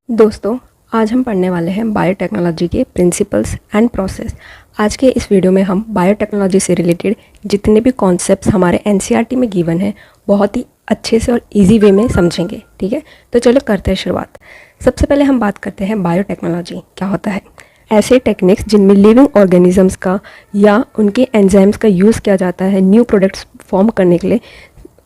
दोस्तों, आज हम पढ़ने वाले हैं बायोटेक्नोलॉजी के प्रिंसिपल्स एंड प्रोसेस। आज के इस वीडियो में हम बायोटेक्नोलॉजी से रिलेटेड जितने भी कॉन्सेप्ट्स हमारे एनसीईआरटी में गिवन हैं बहुत ही अच्छे से और इजी वे में समझेंगे। ठीक है, तो चलो करते हैं शुरुआत। सबसे पहले हम बात करते हैं बायोटेक्नोलॉजी क्या होता है। ऐसे टेक्निक्स जिनमें लिविंग ऑर्गेनिजम्स का या उनके एंजाइम्स का यूज़ किया जाता है न्यू प्रोडक्ट्स फॉर्म करने के लिए,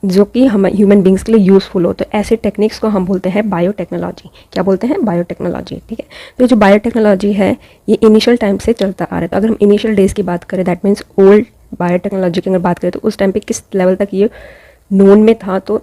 जो कि हम ह्यूमन बींग्स के लिए यूज़फुल हो। तो ऐसे टेक्निक्स को हम बोलते हैं बायोटेक्नोलॉजी। क्या बोलते हैं? बायोटेक्नोलॉजी। ठीक है, तो जो बायोटेक्नोलॉजी है ये इनिशियल टाइम से चलता आ रहा है। तो अगर हम इनिशियल डेज की बात करें, दैट मीन्स ओल्ड बायोटेक्नोलॉजी की अगर बात करें तो उस टाइम पे किस लेवल तक ये नोन में था। तो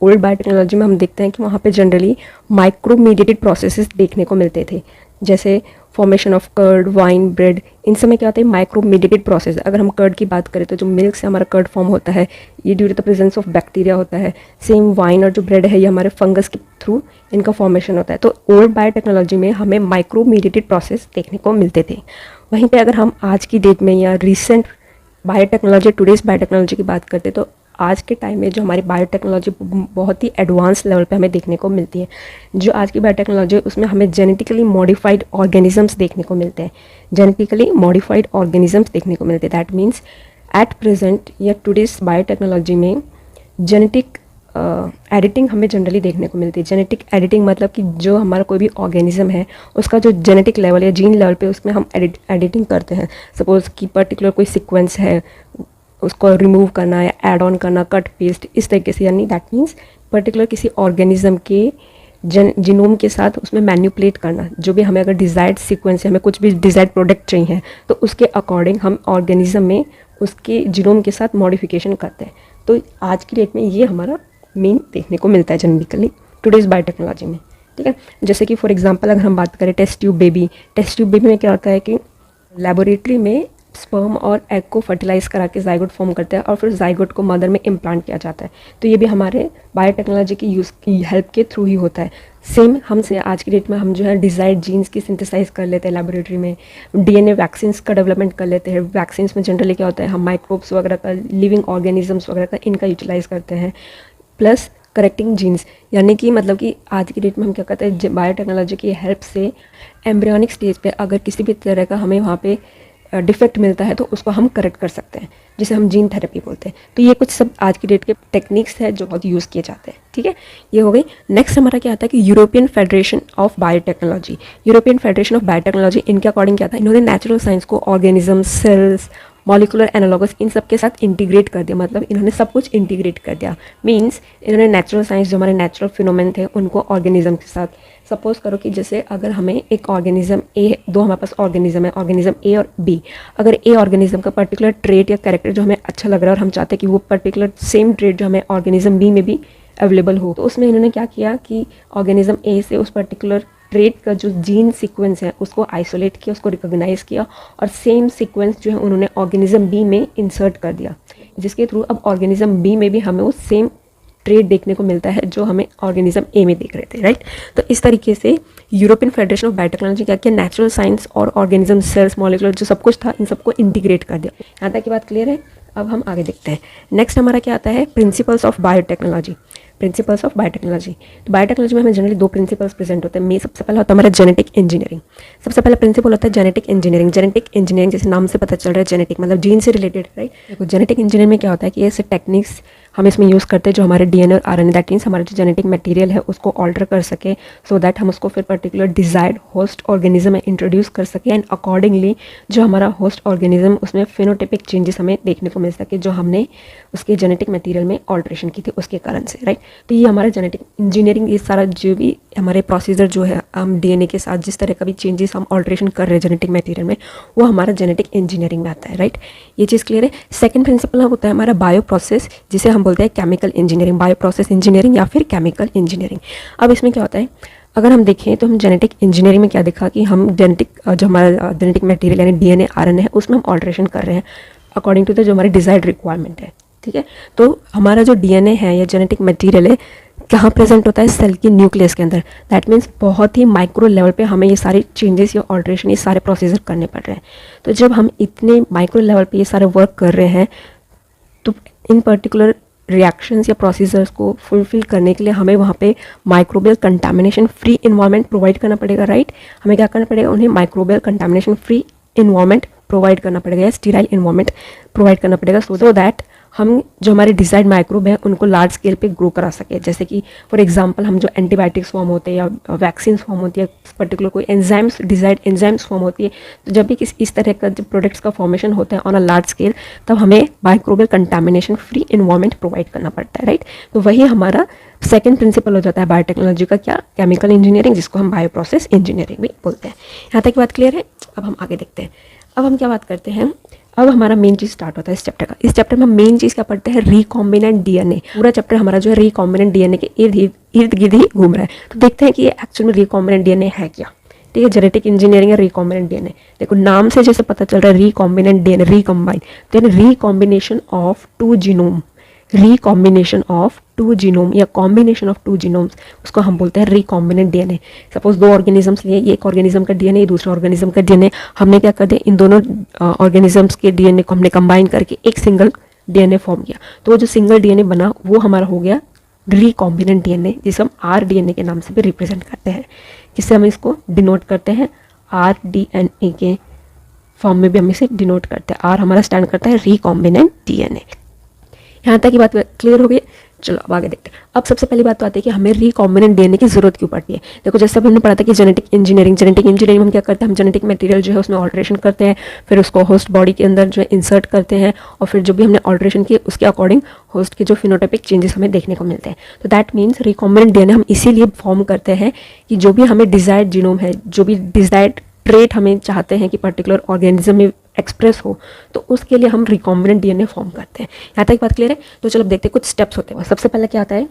ओल्ड बायोटेक्नोलॉजी में हम देखते हैं कि वहाँ पे जनरली माइक्रो मीडिएटेड प्रोसेसेस देखने को मिलते थे, जैसे formation of curd, wine, bread. इन सब में क्या होता है? Micro mediated process. अगर हम कर्ड की बात करें तो जो मिल्क से हमारा कर्ड फॉर्म होता है ये due to the presence of bacteria होता है। सेम वाइन और जो ब्रेड है ये हमारे फंगस के थ्रू इनका फॉर्मेशन होता है। तो ओल्ड बायोटेक्नोलॉजी में हमें माइक्रो मीडिएटेड प्रोसेस देखने को मिलते थे। वहीं पे अगर हम आज की डेट में या रिसेंट बायोटेक्नोलॉजी, टुडेज बायोटेक्नोलॉजी की बात करते तो आज के टाइम में जो हमारी बायोटेक्नोलॉजी बहुत ही एडवांस लेवल पे हमें देखने को मिलती है। जो आज की बायोटेक्नोलॉजी है उसमें हमें जेनेटिकली मॉडिफाइड ऑर्गेनिजम्स देखने को मिलते हैं। जेनेटिकली मॉडिफाइड ऑर्गेनिजम्स देखने को मिलते हैं। दैट मीन्स एट प्रेजेंट या टुडेज बायोटेक्नोलॉजी में जेनेटिक एडिटिंग हमें जनरली देखने को मिलती है। जेनेटिक एडिटिंग मतलब कि जो हमारा कोई भी ऑर्गेनिज्म है उसका जो जेनेटिक लेवल या जीन लेवल पे उसमें हम एडिटिंग करते हैं। सपोज़ कि पर्टिकुलर कोई सीक्वेंस है उसको रिमूव करना या ऐड ऑन करना, कट पेस्ट, इस तरीके से। यानी दैट मीन्स पर्टिकुलर किसी ऑर्गेनिज्म के जीनोम के साथ उसमें मैन्युपुलेट करना। जो भी हमें अगर डिज़ायर्ड सीक्वेंस है, हमें कुछ भी डिज़ायर्ड प्रोडक्ट चाहिए तो उसके अकॉर्डिंग हम ऑर्गेनिज्म में उसके जीनोम के साथ मॉडिफिकेशन करते हैं। तो आज की डेट में ये हमारा मेन देखने को मिलता है जनरली टुडेज बायोटेक्नोलॉजी में। ठीक है, जैसे कि फॉर एग्जांपल अगर हम बात करें test tube baby. Test tube baby में क्या होता है कि लेबोरेटरी में स्पर्म और एग को फर्टिलाइज करा के जाइगोट फॉर्म करते हैं और फिर जाइगोट को मदर में इम्प्लांट किया जाता है। तो ये भी हमारे बायोटेक्नोलॉजी की यूज़ की हेल्प के थ्रू ही होता है। सेम हमसे आज की डेट में हम जो है डिज़ायर्ड जीन्स की सिंथेसाइज कर लेते हैं लेबोरेटरी में। डीएनए वैक्सीन्स का डेवलपमेंट कर लेते हैं। वैक्सीन्स में जनरली क्या होता है, हम माइक्रोब्स वगैरह का, लिविंग ऑर्गेनिजम्स वगैरह का, इनका यूटिलाइज करते हैं। प्लस करेक्टिंग जीन्स, यानी कि मतलब कि आज की डेट में हम क्या करते हैं, बायोटेक्नोलॉजी की हेल्प से एम्ब्रियोनिक स्टेज पे अगर किसी भी तरह का हमें वहाँ पे डिफेक्ट मिलता है तो उसको हम करेक्ट कर सकते हैं, जिसे हम जीन थेरेपी बोलते हैं। तो ये कुछ सब आज की डेट के टेक्निक्स है जो बहुत यूज़ किए जाते हैं। ठीक है, ये हो गई। नेक्स्ट हमारा क्या आता है कि European federation of biotechnology. European federation of biotechnology, इनके अकॉर्डिंग क्या था, इन्होंने नेचुरल साइंस को ऑर्गेनिज्म, सेल्स, मॉलिकुलर एनालॉगस, इन सब के साथ इंटीग्रेट कर दिया। मतलब इन्होंने सब कुछ इंटीग्रेट कर दिया। मीन्स इन्होंने नेचुरल साइंस, जो हमारे नेचुरल फिनोमेन थे, उनको ऑर्गेनिज्म के साथ, सपोज करो कि जैसे अगर हमें एक ऑर्गेनिज्म ए, दो हमारे पास ऑर्गेनिज्म है, ऑर्गेनिज्म ए और बी। अगर ए ऑर्गेनिज्म का पर्टिकुलर ट्रेट या कैरेक्टर जो हमें अच्छा लग रहा है और हम चाहते हैं कि वो पर्टिकुलर सेम ट्रेट जो हमें ऑर्गेनिज्म बी में भी अवेलेबल हो, तो उसमें इन्होंने क्या किया कि ऑर्गेनिज्म ए से उस पर्टिकुलर ट्रेट का जो जीन सीक्वेंस है उसको आइसोलेट किया, उसको रिकॉग्नाइज किया और सेम सीक्वेंस जो है उन्होंने ऑर्गेनिज्म बी में इंसर्ट कर दिया, जिसके थ्रू अब ऑर्गेनिज्म बी में भी हमें वो सेम ट्रेट देखने को मिलता है जो हमें ऑर्गेनिज्म ए में देख रहे थे। राइट, तो इस तरीके से यूरोपियन फेडरेशन ऑफ बायोटेक्नोलॉजी क्या किया, नेचुरल साइंस और ऑर्गेनिज्म, सेल्स, मॉलिक्यूलर, जो सब कुछ था इन सबको इंटीग्रेट कर दिया। यहाँ तक की बात क्लियर है? अब हम आगे देखते हैं। नेक्स्ट हमारा क्या आता है, principles of biotechnology. Principles of biotechnology. तो बायोटेक्नोलॉजी में हमें जनरली दो प्रिंसिपल्स प्रेजेंट होते हैं। सबसे पहला होता है हमारा जेनेटिक इंजीनियरिंग। सबसे पहला प्रिंसिपल होता है जेनेटिक इंजीनियरिंग। जेनेटिक इंजीनियरिंग जैसे नाम से पता चल रहा है, जेनेटिक मतलब जीन से रिलेटेड। राइट, देखो जेनेटिक इंजीनियरिंग में क्या होता है कि ऐसे टेक्निक्स हम इसमें यूज़ करते हैं जो हमारे डीएनए और आरएनए, दैट मीन्स हमारा जो जेनेटिक मटेरियल है उसको ऑल्टर कर सके, सो दैट हम उसको फिर पर्टिकुलर डिजायर्ड होस्ट ऑर्गेनिज्म में इंट्रोड्यूस कर सके एंड अकॉर्डिंगली जो हमारा होस्ट ऑर्गेनिज्म उसमें फिनोटाइपिक चेंजेस हमें देखने को मिल सके जो हमने उसके जेनेटिक मटेरियल में ऑल्ट्रेशन की थी उसके कारण से। राइट, तो ये हमारा जेनेटिक इंजीनियरिंग, ये सारा जो भी हमारे प्रोसीजर जो है, हम डीएनए के साथ जिस तरह का भी चेंजेस हम ऑल्ट्रेशन कर रहे हैं जेनेटिक मटेरियल में, वो हमारा जेनेटिक इंजीनियरिंग में आता है। राइट, ये चीज़ क्लियर है। सेकंड प्रिंसिपल होता है हमारा बायो प्रोसेस, जिसे हम बोलते हैं chemical engineering, bio process engineering या फिर केमिकल इंजीनियरिंग। अब इसमें क्या होता है, अगर हम देखें तो हम जेनेटिक इंजीनियरिंग में क्या देखा कि हम जेनेटिक जो हमारा जेनेटिक मटेरियल यानी डीएनए, आरएनए है उसमें हम ऑल्ट्रेशन कर रहे हैं अकॉर्डिंग टू द जो हमारी डिजायर्ड रिक्वायरमेंट है। ठीक है, तो हमारा जो डीएनए है या जेनेटिक मटेरियल है कहाँ प्रेजेंट होता है, सेल की न्यूक्लियस के अंदर। दैट मीन्स बहुत ही माइक्रो लेवल पे हमें ये सारे चेंजेस या ऑल्ट्रेशन, ये सारे प्रोसीजर करने पड़ रहे हैं। तो जब हम इतने माइक्रो लेवल पे ये सारे वर्क कर रहे हैं तो इन पर्टिकुलर रिएक्शंस या प्रोसीजर्स को फुलफिल करने के लिए हमें वहाँ पे microbial contamination free environment provide करना पड़ेगा, राइट। हमें क्या करना पड़ेगा, उन्हें microbial contamination free environment provide करना पड़ेगा या स्टीराइल इन्वायरमेंट प्रोवाइड करना पड़ेगा, सो दैट हम जो हमारे डिजायर्ड माइक्रोब है उनको लार्ज स्केल पे ग्रो करा सके। जैसे कि फॉर एग्जांपल हम जो एंटीबायोटिक्स फॉर्म होते हैं या वैक्सीन फॉर्म होती है, पर्टिकुलर कोई एंजाइम्स डिजायर्ड एंजाइम्स फॉर्म होती है, तो जब भी इस तरह का जब प्रोडक्ट्स का फॉर्मेशन होता है ऑन अ लार्ज स्केल, तब हमें microbial contamination free environment provide करना पड़ता है, राइट। तो वही हमारा सेकेंड प्रिंसिपल हो जाता है बायोटेक्नोलॉजी का, क्या, केमिकल इंजीनियरिंग, जिसको हम बायो प्रोसेस इंजीनियरिंग भी बोलते हैं। यहाँ तक की बात क्लियर है। अब हम आगे देखते हैं। अब हम क्या बात करते हैं, अब हमारा मेन चीज़ स्टार्ट होता है इस चैप्टर का। इस चैप्टर में हम मेन चीज़ क्या पढ़ते हैं, रिकॉम्बिनेंट डीएनए। पूरा चैप्टर हमारा जो है रिकॉम्बिनेंट डीएनए के इर्द गिर्द ही घूम रहा है। तो देखते हैं कि ये एक्चुअल में रिकॉम्बिनेंट डीएनए है क्या। ठीक है, जेनेटिक इंजीनियरिंग या रिकॉम्बिनेंट डीएनए, देखो नाम से जैसे पता चल रहा है रिकॉम्बिनेंट डीएनए, रिकम्बाइन, तो recombination of two genome, recombination of two genome या कॉम्बिनेशन ऑफ टू जीनोम्स, उसको हम बोलते हैं रिकॉम्बिनेंट डीएनए। सपोज दो ऑर्गेनिजम्स लिए, ये एक ऑर्गेनिज्म का डीएनए, दूसरा ऑर्गेनिज्म का डीएनए, हमने क्या कर दिया, इन दोनों ऑर्गेनिजम्स के डीएनए को हमने कंबाइन करके एक सिंगल डीएनए फॉर्म किया। तो वो जो सिंगल डीएनए बना वो हमारा हो गया रिकॉम्बिनेंट डीएनए, जिसे हम आरडीएनए के नाम से भी रिप्रेजेंट करते हैं। जिससे हम इसको डिनोट करते हैं आरडीएनए के फॉर्म में भी हम इसे डिनोट करते हैं। आर हमारा स्टैंड करता है रिकॉम्बिनेंट डीएनए। यहाँ तक की बात क्लियर हो गई। चलो अब आगे देखते हैं। अब सबसे पहली बात तो आती है कि हमें रिकॉम्बिनेंट डीएनए की जरूरत क्यों पड़ती है। देखो जैसे हमने पढ़ा था कि जेनेटिक इंजीनियरिंग में हम क्या करते हैं, हम जेनेटिक मटेरियल जो है उसमें ऑल्ट्रेशन करते हैं, फिर उसको होस्ट बॉडी के अंदर जो है इंसर्ट करते हैं, और फिर जो भी हमने ऑल्ट्रेशन किए उसके अकॉर्डिंग होस्ट के जो फिनोटाइपिक चेंजेस हमें देखने को मिलते हैं। तो दैट मीन्स रिकॉम्बिनेंट डीएनए हम इसीलिए फॉर्म करते हैं कि जो भी हमें डिजायर्ड जीनोम है, जो भी डिजायर्ड ट्रेट हमें चाहते हैं कि पर्टिकुलर ऑर्गेनिज्म में एक्सप्रेस हो, तो उसके लिए हम रिकॉम्बिनेंट डीएनए फॉर्म करते हैं। यहाँ तक बात क्लियर है। तो चलो देखते हैं कुछ स्टेप्स होते हैं। सबसे पहले क्या आता है,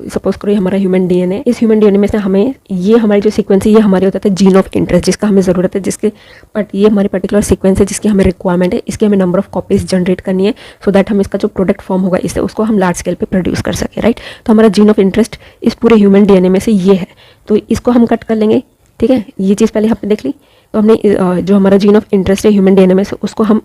सपोज करो हमारा ह्यूमन डीएनए, इस ह्यूमन डीएनए में से हमें ये हमारी जो सीक्वेंस है ये हमारे होता है जीन ऑफ इंटरेस्ट, जिसका हमें ज़रूरत है, जिसके बट ये हमारी पर्टिकुलर सीक्वेंस है जिसकी हमें रिक्वायरमेंट है, इसकी हमें नंबर ऑफ कॉपीज जनरेट करनी है, सो दैट हम इसका जो प्रोडक्ट फॉर्म होगा इससे उसको हम लार्ज स्केल पे प्रोड्यूस कर सके, राइट। तो हमारा जीन ऑफ इंटरेस्ट इस पूरे ह्यूमन डीएनए में से ये है, तो इसको हम कट कर लेंगे। ठीक है, ये चीज़ पहले हमने देख ली। तो हमने जो हमारा जीन ऑफ इंटरेस्ट है ह्यूमन डीएनए में से उसको हम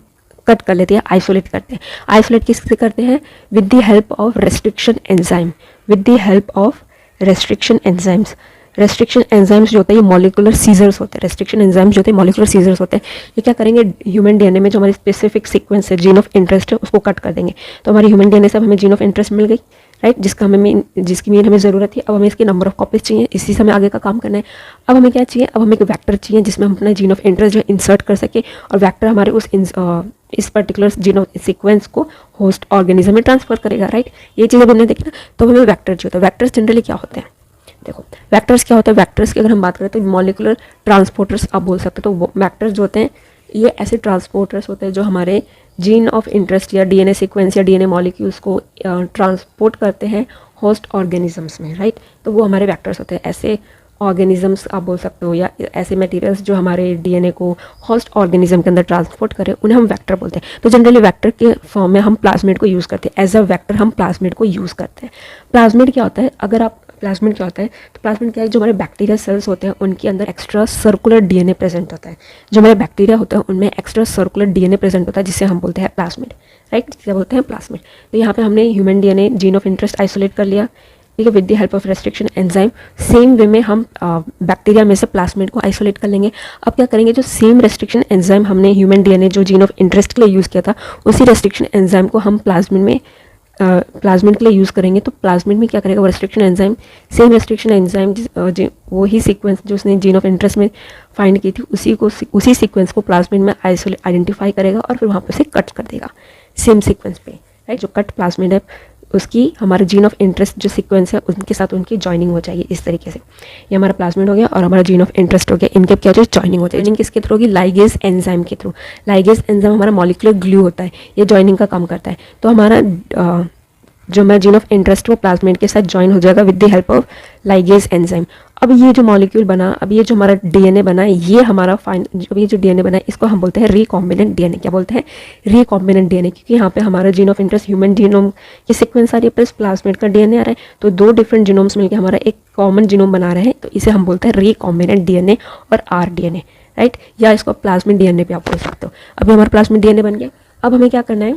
कट कर लेते हैं, आइसोलेट करते हैं। आइसोलेट किससे करते हैं, with the help of restriction enzyme, with the help of restriction enzymes. Restriction enzymes जो होते हैं ये मॉलिकुलर सीजर्स होते हैं। रेस्ट्रिक्शन एंजाइम्स जो होते हैं मॉलिकुलर सीजर्स होते हैं। ये क्या करेंगे, ह्यूमन डीएनए में जो हमारी स्पेसिफिक सीक्वेंस है जीन ऑफ इंटरेस्ट है उसको कट कर देंगे। तो हमारी ह्यूमन डीएनए से हमें जीन ऑफ इंटरेस्ट मिल गई, राइट, जिसकी मेन हमें ज़रूरत थी। अब हमें इसकी नंबर ऑफ कॉपीज चाहिए, इसी से हमें आगे का काम करना है। अब हमें क्या चाहिए, अब हमें एक वेक्टर चाहिए जिसमें हम अपना जीन ऑफ इंटरेस्ट जो है इंसर्ट कर सके, और वेक्टर हमारे इस पर्टिकुलर जीन ऑफ सीक्वेंस को होस्ट ऑर्गेनिज्म में ट्रांसफर करेगा, राइट। ये चीज़ें हमने देखी ना। तो हमें वेक्टर जो होता है, वेक्टर्स जनरली क्या होते हैं, देखो वेक्टर्स क्या होता है, वेक्टर्स की अगर हम बात करें तो मॉलिकुलर ट्रांसपोर्टर्स आप बोल सकते हो। तो वेक्टर्स जो होते हैं ये ऐसे ट्रांसपोर्टर्स होते हैं जो हमारे जीन ऑफ इंटरेस्ट या डीएनए सीक्वेंस या डीएनए मॉलिक्यूल्स को ट्रांसपोर्ट करते हैं होस्ट ऑर्गेनिजम्स में, राइट। तो वो हमारे वेक्टर्स होते हैं। ऐसे ऑर्गेनिजम्स आप बोल सकते हो या ऐसे मटेरियल्स जो हमारे डीएनए को होस्ट ऑर्गेनिज्म के अंदर ट्रांसपोर्ट करें उन्हें हम वेक्टर बोलते हैं। तो जनरली वेक्टर के फॉर्म में हम प्लाज्मिड को यूज़ करते हैं, एज अ वेक्टर हम प्लाज्मिड को यूज़ करते हैं। प्लाज्मिड क्या होता है, अगर आप प्लाज्मिड क्या होता है, तो प्लाज्मिड क्या है, जो हमारे बैक्टीरिया सेल्स होते हैं उनके अंदर एक्स्ट्रा सर्कुलर डीएनए प्रेजेंट होता है। जो हमारे बैक्टीरिया होता है उनमें एक्स्ट्रा सर्कुलर डीएनए प्रेजेंट होता है जिसे हम बोलते हैं प्लाज्मिड, राइट, जिसे बोलते हैं प्लाज्मिड। तो यहाँ पे हमने human DNA gene of interest isolate कर लिया, ठीक है, with the help of restriction enzyme. Same way में हम बैक्टीरिया में से प्लाज्मिड को आइसोलेट कर लेंगे। अब क्या करेंगे, जो सेम रेस्ट्रिक्शन एंजाइम हमने ह्यूमन डीएनए जो जीन ऑफ इंटरेस्ट के लिए यूज़ किया था उसी रेस्ट्रिक्शन एंजाइम को हम प्लाज्मिड के लिए यूज़ करेंगे। तो प्लाज्मिड में क्या करेगा, वो restriction enzyme, same restriction enzyme वही सीक्वेंस जो उसने जीन ऑफ इंटरेस्ट में फाइंड की थी उसी सीक्वेंस को प्लाज्मिड में आइडेंटिफाई करेगा और फिर वहाँ पर से कट कर देगा सेम सीक्वेंस पे, राइट। जो कट प्लाज्मिड है उसकी हमारे जीन ऑफ इंटरेस्ट जो सीक्वेंस है उनके साथ उनकी जॉइनिंग हो जाएगी इस तरीके से। ये हमारा प्लाज्मिड हो गया और हमारा जीन ऑफ इंटरेस्ट हो गया, इनके क्या हो जाए, जॉइनिंग हो जाए। जॉइनिंग किसके थ्रू होगी, लाइगेज एंजाइम के थ्रू। लाइगेज एंजाइम हमारा मॉलिक्यूलर ग्लू होता है, ये जॉइनिंग का काम करता है। तो हमारा जो हमारा जीन ऑफ इंटरेस्ट वो प्लाज्मिड के साथ ज्वाइन हो जाएगा with the help of ligase enzyme. अब ये जो मॉलिक्यूल बना, अब ये जो हमारा डीएनए बना है, ये हमारा ये जो डीएनए बना है इसको हम बोलते हैं रिकॉम्बिनेंट डीएनए। क्या बोलते हैं, रिकॉम्बिनेंट डीएनए, क्योंकि यहाँ पे हमारा gene of interest human genome की सीक्वेंस आ रही है प्लस प्लाज्मिड का डीएनए आ रहा है, तो दो डिफरेंट जीनोम्स मिलकर हमारा एक कॉमन जीनोम बना रहे हैं, तो इसे हम बोलते हैं रिकॉम्बिनेंट डीएनए और आरडीएनए, राइट, या इसको प्लाज्मिड डीएनए भी आप बोल सकते हो। अभी हमारा प्लाज्मिड डीएनए बन गया। अब हमें क्या करना है,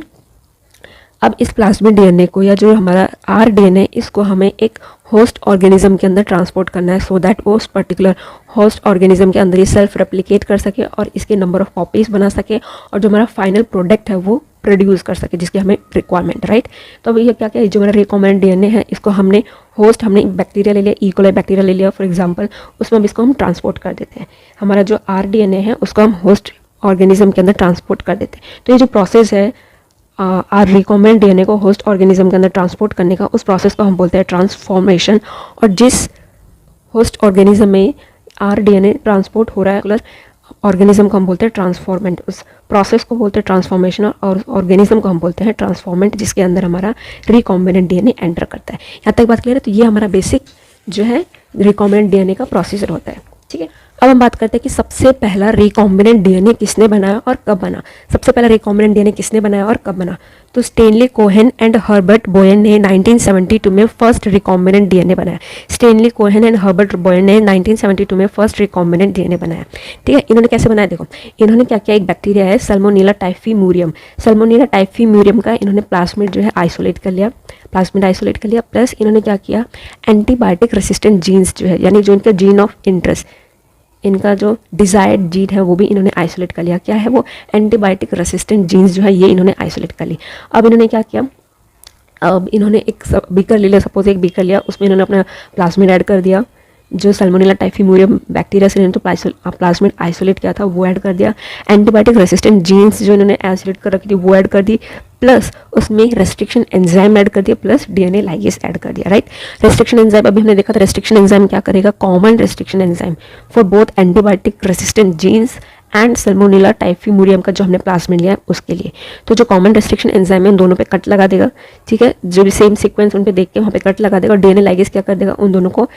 अब इस प्लाज्मिड डीएनए को या जो हमारा आरडीएनए, इसको हमें एक होस्ट ऑर्गेनिज्म के अंदर ट्रांसपोर्ट करना है सो दैट वो उस पर्टिकुलर होस्ट ऑर्गेनिज्म के अंदर ये सेल्फ रेप्लिकेट कर सके और इसके नंबर ऑफ कॉपीज़ बना सके और जो हमारा फाइनल प्रोडक्ट है वो प्रोड्यूस कर सके जिसकी हमें रिक्वायरमेंट, राइट। तो अब ये क्या क्या है, जो हमारा रिकॉम्बिनेंट डीएनए है इसको हमने होस्ट, हमने बैक्टीरिया ले लिया, ई कोलाई बैक्टीरिया ले लिया फॉर एग्जांपल, उसमें अब इसको हम ट्रांसपोर्ट कर देते हैं। हमारा जो आरडीएनए है उसको हम होस्ट ऑर्गेनिज्म के अंदर ट्रांसपोर्ट कर देते हैं। तो ये जो प्रोसेस है आर रिकॉम्बिनेंट डीएनए को होस्ट ऑर्गेनिज्म के अंदर ट्रांसपोर्ट करने का, उस प्रोसेस को हम बोलते हैं ट्रांसफॉर्मेशन। और जिस होस्ट ऑर्गेनिज्म में आरडीएनए ट्रांसपोर्ट हो रहा है ऑर्गेनिज्म को हम बोलते हैं ट्रांसफॉर्मेंट, उस प्रोसेस को बोलते हैं ट्रांसफॉर्मेशन और ऑर्गेनिज्म को हम बोलते हैं ट्रांसफॉर्मेंट, जिसके अंदर हमारा रिकॉम्बिनेंट डीएनए एंटर करता है। यहाँ तक बात क्लियर है। तो ये हमारा बेसिक जो है रिकॉम्बिनेंट डीएनए का प्रोसीजर होता है, ठीक है। अब हम बात करते हैं कि सबसे पहला रिकॉम्बिनेंट डीएनए किसने बनाया और कब बना। सबसे पहला रिकॉम्बिनेंट डीएनए किसने बनाया और कब बना, तो स्टेनली कोहेन एंड हर्बर्ट बोयन ने 1972 में फर्स्ट रिकॉम्बिनेंट डीएनए बनाया। स्टेनली कोहेन एंड हर्बर्ट बोयन ने 1972 में फर्स्ट रिकॉम्बिनेंट डीएनए बनाया, ठीक है। इन्होंने कैसे बनाया, देखो इन्होंने क्या किया, एक बैक्टीरिया है सल्मोनेला टाइफीम्यूरियम, सल्मोनेला टाइफीम्यूरियम का इन्होंने प्लाज्मिड जो है आइसोलेट कर लिया, प्लाज्मिड आइसोलेट कर लिया, प्लस इन्होंने क्या किया, एंटीबायोटिक रेसिस्टेंट जीन्स जो है यानी जो इनका जीन ऑफ इंटरेस्ट, इनका जो डिज़ायर्ड जीन है वो भी इन्होंने आइसोलेट कर लिया। क्या है वो, एंटीबायोटिक रेसिस्टेंट जीन्स जो है ये इन्होंने आइसोलेट कर ली। अब इन्होंने क्या किया, अब इन्होंने एक बीकर ले लिया, सपोज एक बीकर लिया, उसमें इन्होंने अपना प्लाज्मिड ऐड कर दिया, जो सल्मोनेला टाइफीम्यूरियम बैक्टीरिया से इन्होंने तो प्लाज्मिड आइसोलेट किया था वो ऐड कर दिया, एंटीबायोटिक रेसिस्टेंट जीन्स जो इन्होंने आइसोलेट कर रखी थी वो ऐड कर दी, प्लस उसमें रेस्ट्रिक्शन एंजाइम ऐड कर दिया, प्लस डीएनए लाइगेज ऐड कर दिया, राइट। रेस्ट्रिक्शन एंजाइम अभी हमने देखा था, रेस्ट्रिक्शन एंजाइम क्या करेगा, common restriction enzyme for both antibiotic resistant genes and salmonella typhimurium का जो हमने प्लाज्मिड लिया है उसके लिए। तो जो कॉमन रेस्ट्रिक्शन एंजाइम है उन दोनों पे कट लगा देगा, ठीक है, जो भी सेम सीक्वेंस उन पे देख के वहाँ पे कट लगा देगा और डीएनए लाइगेज क्या कर देगा, उन दोनों को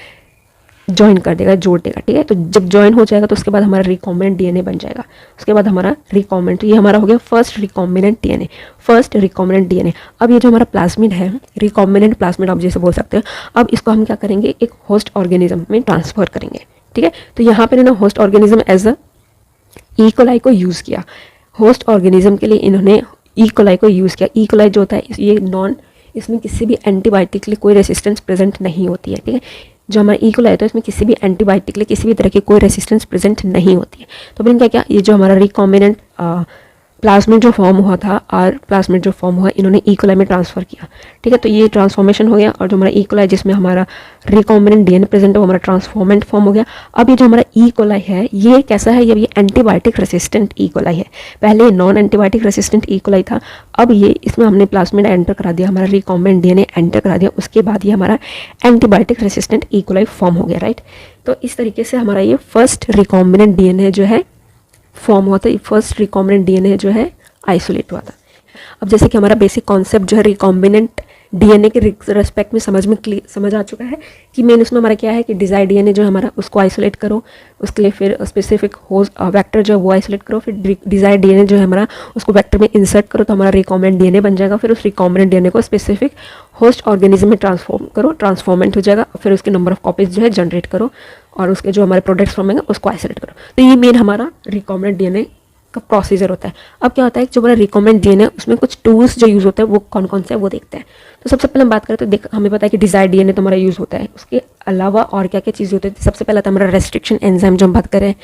ज्वाइन कर देगा, जोड़ देगा, ठीक है। तो जब ज्वाइन हो जाएगा तो उसके बाद हमारा रिकॉम्बिनेंट डीएनए बन जाएगा, उसके बाद हमारा रिकॉम्बिनेंट, तो ये हमारा हो गया first recombinant DNA, first recombinant DNA. अब ये जो हमारा प्लाज्मिड है, रिकॉम्बिनेंट प्लाज्मिड आप जैसे बोल सकते हो, अब इसको हम क्या करेंगे, एक होस्ट ऑर्गेनिज्म में ट्रांसफर करेंगे, ठीक है। तो यहाँ पर इन्होंने host organism as a E coli को यूज़ किया, होस्ट ऑर्गेनिज्म के लिए इन्होंने ई कोलाई को यूज़ किया। ई कोलाई जो होता है ये इसमें किसी भी एंटीबायोटिक के लिए कोई रेसिस्टेंस प्रेजेंट नहीं होती है, ठीक है। जो हमारा ई कोलाई होता है इसमें किसी भी एंटीबायोटिक के लिए किसी भी तरह की कोई रेसिस्टेंस प्रेजेंट नहीं होती है। तो फिर क्या, ये जो हमारा रिकॉम्बिनेंट प्लाज्मिड जो फॉर्म हुआ था और प्लाज्मिड जो फॉर्म हुआ इन्होंने ई कोलाई में ट्रांसफ़र किया, ठीक है। तो ये ट्रांसफॉर्मेशन हो गया और जो हमारा ई कोलाई जिसमें हमारा रिकॉम्बिनेंट डीएनए प्रेजेंट है वो हमारा ट्रांसफॉर्मेंट फॉर्म हो गया। अब ये जो हमारा ई कोलाई है ये कैसा है, ये एंटीबायोटिक रेसिस्टेंट ई कोलाई है। पहले non antibiotic resistant E coli था, अब ये इसमें हमने प्लाज्मिड एंटर करा दिया, हमारा रिकॉम्बिनेंट डीएनए एंटर करा दिया, उसके बाद ये हमारा antibiotic resistant E coli form हो गया, राइट। तो इस तरीके से हमारा ये फर्स्ट रिकॉम्बिनेंट डीएनए जो है फॉर्म हुआ था, फर्स्ट रिकॉम्बिनेंट डीएनए जो है आइसोलेट हुआ था। अब जैसे कि हमारा बेसिक कॉन्सेप्ट जो है रिकॉम्बिनेंट डीएनए के रेस्पेक्ट में समझ आ चुका है कि मेन उसमें हमारा क्या है कि डिजायर्ड डीएनए जो हमारा उसको आइसोलेट करो, उसके लिए फिर स्पेसिफिक होस्ट वेक्टर जो है वो आइसोलेट करो, फिर डिजायर्ड डीएनए जो है हमारा उसको वेक्टर में इंसर्ट करो तो हमारा रिकॉम्बिनेंट डीएनए बन जाएगा, फिर उस रिकॉम्बिनेंट डीएनए को स्पेसिफिक होस्ट ऑर्गेनिज्म में ट्रांसफॉर्म करो, ट्रांसफॉर्मेंट हो जाएगा, फिर उसके नंबर ऑफ कॉपीज जो है जनरेट करो और उसके जो हमारे प्रोडक्ट्स फॉर्म होंगे उसको आइसोलेट करो। तो ये मेन हमारा रिकॉम्बिनेंट डीएनए का प्रोसीजर होता है। अब क्या होता है जो हमारा रिकॉम्बिनेंट डीएनए उसमें कुछ टूल्स जो यूज़ होते हैं वो कौन कौन से हैं वो देखते हैं। तो सबसे पहले हम बात करें तो हमें पता है कि डिजायर्ड डीएनए तो हमारा यूज़ होता है, उसके अलावा और क्या क्या चीज़ होती है। सबसे पहला था हमारा रेस्ट्रिक्शन एंजाइम जो हम बात करें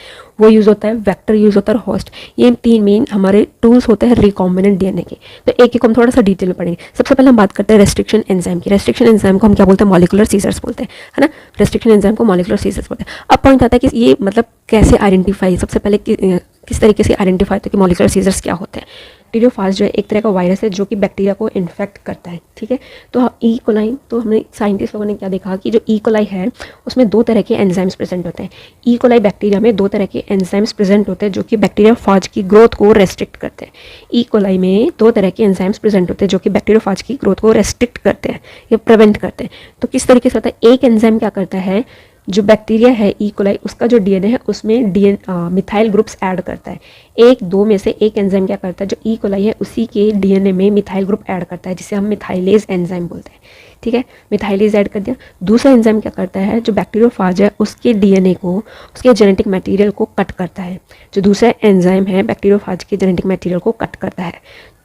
वो यूज़ होता है, वेक्टर यूज़ होता है और होस्ट, ये तीन मेन हमारे टूल्स होते हैं रिकॉम्बिनेंट डीएनए के। तो एक एक हम थोड़ा सा डिटेल में पढ़ेंगे। सबसे पहले हम बात करते हैं रेस्ट्रिक्शन एंजाइम की। रेस्ट्रिक्शन एंजाइम को हम क्या बोलते हैं, मॉलिक्यूलर सीजर्स बोलते हैं, है ना। रेस्ट्रिक्शन एंजाइम को मॉलिक्यूलर सीजर्स बोलते हैं। अब पॉइंट आता है कि ये मतलब कैसे आइडेंटिफाई, सबसे पहले किस तरीके से आइडेंटिफाई होता है कि मॉलिक्यूलर सीजर्स क्या होते हैं। टीरियोफाज जो है एक तरह का वायरस है जो कि बैक्टीरिया को इन्फेक्ट करता है, ठीक है। तो ई कोलाई, तो हमने साइंटिस्ट लोगों ने क्या देखा कि जो ई कोलाई है उसमें दो तरह के एंजाइम्स प्रेजेंट होते हैं। ई कोलाई बैक्टीरिया में दो तरह के एंजाइम्स प्रेजेंट होते हैं जो कि बैक्टीरियोफाज की ग्रोथ को रेस्ट्रिक्ट करते हैं। ई कोलाई में दो तरह के एंजाइम्स प्रेजेंट होते हैं जो कि बैक्टीरियोफाज की ग्रोथ को रेस्ट्रिक्ट करते हैं या प्रिवेंट करते हैं। तो किस तरीके से होता है, एक एंजाइम क्या करता है, जो बैक्टीरिया है ई कोलाई उसका जो डीएनए है उसमें मिथाइल ग्रुप्स ऐड करता है। एक दो में से एक एंजाइम क्या करता है, जो ई कोलाई है उसी के डीएनए में मिथाइल ग्रुप ऐड करता है जिसे हम मिथाइलेज एंजाइम बोलते हैं, ठीक है। मिथाइलेज ऐड कर दिया। दूसरा एंजाइम क्या करता है, जो बैक्टीरियोफाज है उसके डीएनए को, उसके जेनेटिक मटेरियल को कट करता है। जो दूसरा एंजाइम है बैक्टीरियोफाज के जेनेटिक मटेरियल को कट करता है।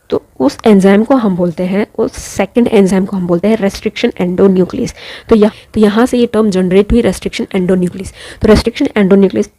तो उस एंजाइम को हम बोलते हैं, उस सेकंड एंजाइम को हम बोलते हैं रेस्ट्रिक्शन एंडोन्यूक्लियस। तो यहाँ से ये टर्म जनरेट हुई, रेस्ट्रिक्शन एंडोन्यूक्लियस। तो restriction endonuclease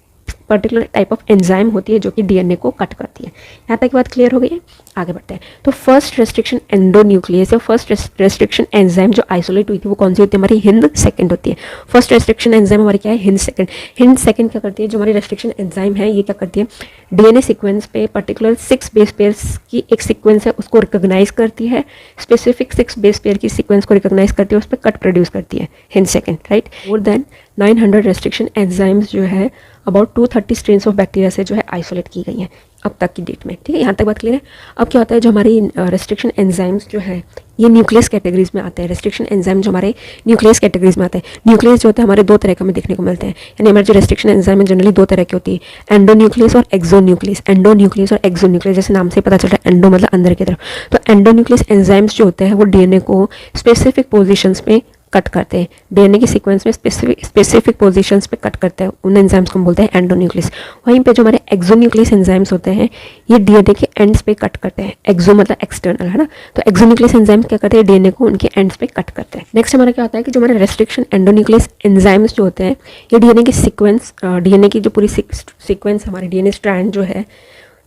particular type of enzyme होती है जो कि डीएनए को कट करती है। यहाँ तक बात क्लियर हो गई है, आगे बढ़ते हैं। तो फर्स्ट रेस्ट्रिक्शन एंडोन्यूक्लियस या फर्स्ट रेस्ट्रिक्शन एंजाइम जो आइसोलेट हुई थी वो कौन सी होती है? हमारी हिंद सेकंड होती है। फर्स्ट रेस्ट्रिक्शन एंजाइम हमारी क्या है? हिंद सेकंड। हिंद सेकंड क्या करती है? जो हमारी रेस्ट्रिक्शन एंजाइम है ये क्या करती है? डीएनए सीक्वेंस पे पर्टिकुलर 6 बेस पेयर्स की एक सीक्वेंस है उसको रिकॉग्नाइज करती है, स्पेसिफिक 6 बेस पेयर की सीक्वेंस को रिकॉग्नाइज करती है, उस पर कट प्रोड्यूस करती है Hind second, right. More than 900 restriction enzymes जो है अबाउट 230 स्ट्रेन्स ऑफ बैक्टीरिया से जो है आइसोलेट की गई हैं अब तक की डेट में, ठीक है। यहाँ तक बात क्लियर है। अब क्या होता है, जो हमारी रेस्ट्रिक्शन एंजाइम्स जो है ये न्यूक्लियस कैटेगरीज में आते हैं। रेस्ट्रिक्शन एंजाइम जो हमारे न्यूक्लियस कैटेगरीज में आते हैं। न्यूक्लियस जो होते हैं हमारे दो तरह के हमें देखने को मिलते हैं, यानी हमारे जो रेस्ट्रिक्शन एंजाइम है जनरली दो तरह की होती है, एंडोन्यूक्लियस और एक्सोन्यूक्लियस। एंडोन्यूक्लियस और एक्सोन्यूक्लियस, जैसे नाम से पता चल रहा है, एंडो मतलब अंदर की तरफ। तो एंडोन्यूक्लियस एंजाइम्स जो होते हैं वो डीएनए को स्पेसिफिक पोजिशंस में कट करते हैं, डीएनए की सीक्वेंस में स्पेसिफिक पोजीशंस पे कट करते हैं, उन एंजाइम्स को हम बोलते हैं एंडोन्यूक्लियस। वहीं पे जो हमारे एक्सोन्यूक्लियस एंजाइम्स होते हैं ये डीएनए के एंड्स पे कट करते हैं। एक्सो मतलब एक्सटर्नल, है ना। तो एक्सोन्यूक्लियस एंजाइम्स क्या करते हैं? डीएनए को उनके एंड्स पे कट करते हैं। नेक्स्ट हमारा क्या होता है कि जो हमारे रेस्ट्रिक्शन एंडोन्यूक्लियस एंजाइम्स जो होते हैं ये डीएनए की सीक्वेंस, डीएनए की जो पूरी सीक्वेंस हमारी डीएनए स्ट्रैंड जो है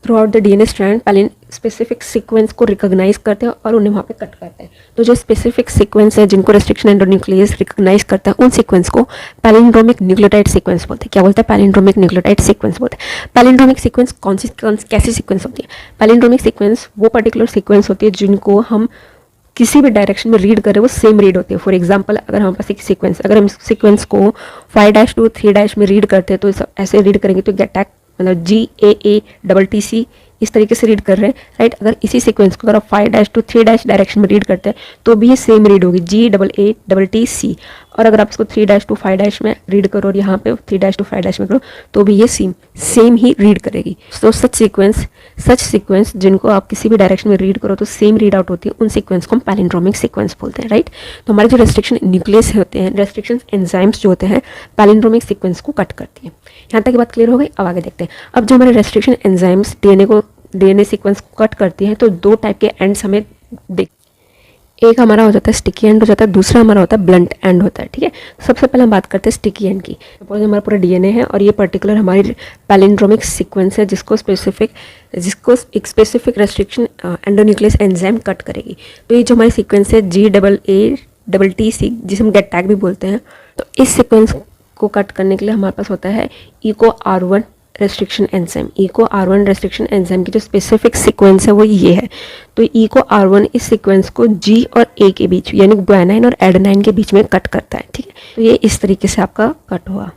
throughout the DNA strand palin specific sequence को रिकॉग्नाइज करते हैं और उन्हें वहाँ पे कट करते हैं। तो जो स्पेसिफिक सीक्वेंस है जिनको रेस्ट्रिक्शन एंडोन्यूक्लियस रिकॉग्नाइज करता है उन सीक्वेंस को पैलिंड्रोमिक न्यूक्लियोटाइड सीक्वेंस बोलते हैं। क्या बोलते हैं? पैलिंड्रोमिक न्यूक्लियोटाइड सीक्वेंस बोलते हैं। पैलिंड्रोमिक सीक्वेंस कैसी सीक्वेंस होती है? पैलिंड्रोमिक सीक्वेंस वो पर्टिकुलर सीक्वेंस होती है जिनको हम किसी भी डायरेक्शन में रीड करें वो सेम रीड होती है। फॉर एग्जांपल अगर हमारे पास एक सीक्वेंस, अगर हम सीक्वेंस को 5' to 3' में रीड करते हैं तो ऐसे रीड करेंगे तो गेट मतलब GAATTC इस तरीके से रीड कर रहे हैं, राइट। अगर इसी सीक्वेंस को अगर आप 5' to 3' डायरेक्शन में रीड करते हैं तो भी ये सेम रीड होगी, GAATTC। और अगर आप इसको 3' to 5' में रीड करो और यहाँ पे 3' to 5' में करो तो भी ये सेम ही रीड करेगी। तो सच सीक्वेंस जिनको आप किसी भी डायरेक्शन में रीड करो तो सेम रीड आउट होती है, उन सीक्वेंस को हम पैलिंड्रोमिक सीक्वेंस बोलते हैं, राइट। तो हमारे जो रेस्ट्रिक्शन न्यूक्लियस होते हैं, रेस्ट्रिक्शन एंजाइम्स जो होते हैं पैलिंड्रोमिक सीक्वेंस को कट करती है। यहाँ तक की बात क्लियर हो गई। अब आगे देखते हैं। अब जो हमारे रेस्ट्रिक्शन एंजाइम्स डीएनए सीक्वेंस को कट करती हैं तो दो टाइप के एंड्स हमें एक हमारा हो जाता है स्टिकी एंड हो जाता है, दूसरा हमारा होता है ब्लंट एंड होता है, ठीक है। सबसे पहले हम बात करते हैं स्टिकी एंड की। सपोज हमारा पूरा डीएनए है और ये पर्टिकुलर हमारी पैलिंड्रोमिक सीक्वेंस है जिसको एक specific restriction endonuclease enzyme cut करेगी। तो ये जो हमारी सीक्वेंस है GAATTC जिसे हम गेट टैग भी बोलते हैं, तो इस सीक्वेंस को कट करने के लिए हमारे पास होता है EcoR1 restriction enzyme. EcoR1 restriction enzyme की जो स्पेसिफिक सीक्वेंस है वो ये है। तो EcoR1 इस सीक्वेंस को G और A के बीच यानी ग्वानाइन और एडेनाइन के बीच में कट करता है, ठीक है। तो ये इस तरीके से आपका कट हुआ,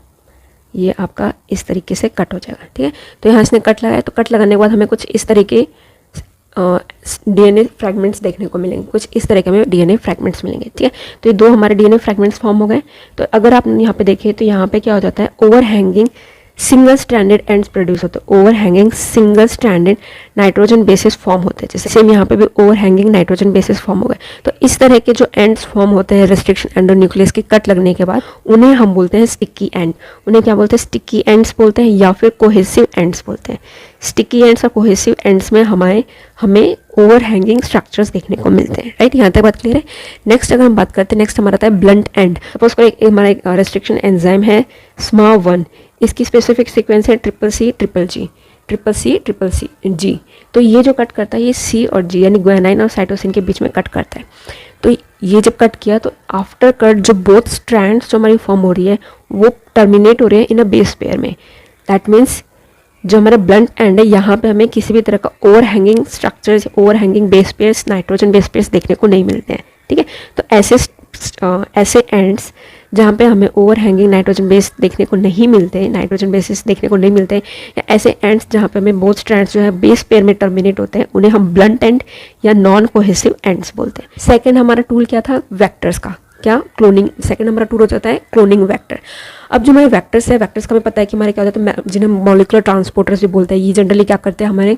ये आपका इस तरीके से कट हो जाएगा, ठीक है। तो यहाँ इसने कट लगाया, तो कट लगाने के बाद हमें कुछ इस तरीके डीएनए फ्रैगमेंट्स देखने को मिलेंगे, कुछ इस तरह के हमें डीएनए फ्रैगमेंट्स मिलेंगे, ठीक है। तो ये दो हमारे डीएनए फ्रैगमेंट्स फॉर्म हो गए। तो अगर आप यहाँ पे देखें तो यहाँ पे क्या हो जाता है, overhanging single stranded ends produce होते हैं। Overhanging single stranded nitrogen bases form होते हैं, जैसे सेम यहाँ पे भी ओवरहैंगिंग नाइट्रोजन बेसिस फॉर्म हो गए। तो इस तरह के जो एंड्स फॉर्म होते हैं रेस्ट्रिक्शन एंडोन्यूक्लियस की कट लगने के बाद उन्हें हम बोलते हैं स्टिकी एंड। उन्हें क्या बोलते हैं? स्टिकी एंड्स बोलते हैं या फिर कोहेसिव एंड्स बोलते हैं। स्टिकी एंड्स और कोहेसिव एंड्स में हमें ओवरहैंगिंग स्ट्रक्चर्स देखने को मिलते हैं, राइट। यहाँ तक बात क्लियर है। नेक्स्ट अगर हम बात करते हैं, नेक्स्ट हमारा आता है ब्लंट एंड। सपोज कोई हमारा रेस्ट्रिक्शन एंजाइम है SMA1, इसकी स्पेसिफिक सीक्वेंस है CCC G। तो ये जो कट करता है ये C और G यानी ग्वानाइन और साइटोसिन के बीच में कट करता है। तो ये जब कट किया तो आफ्टर कट जो बोथ स्ट्रैंड्स जो हमारी फॉर्म हो रही है वो टर्मिनेट हो रही है इन अ बेस पेयर में। दैट मीन्स जो हमारा ब्लंट एंड है यहाँ पे हमें किसी भी तरह का overhanging structures, overhanging base pairs, nitrogen base pairs देखने को नहीं मिलते हैं, ठीक है। तो ऐसे एंड्स जहाँ पे हमें ओवरहैंगिंग नाइट्रोजन बेस देखने को नहीं मिलते, नाइट्रोजन बेसिस देखने को नहीं मिलते, या ऐसे एंड्स जहाँ पे हमें बोथ स्ट्रैंड्स जो है बेस पेयर में टर्मिनेट होते हैं, उन्हें हम ब्लंट एंड या नॉन कोहेसिव एंड्स बोलते हैं। सेकेंड हमारा टूल क्या था? वेक्टर्स का। क्या? क्लोनिंग। सेकंड हमारा टूल हो जाता है क्लोनिंग वेक्टर। अब जो हमारे वेक्टर्स है, वेक्टर्स का हमें पता है कि हमारे क्या होता है, जिन्हें मॉलिक्यूलर ट्रांसपोर्टर्स भी बोलते हैं, ये जनरली क्या करते हैं, हमारे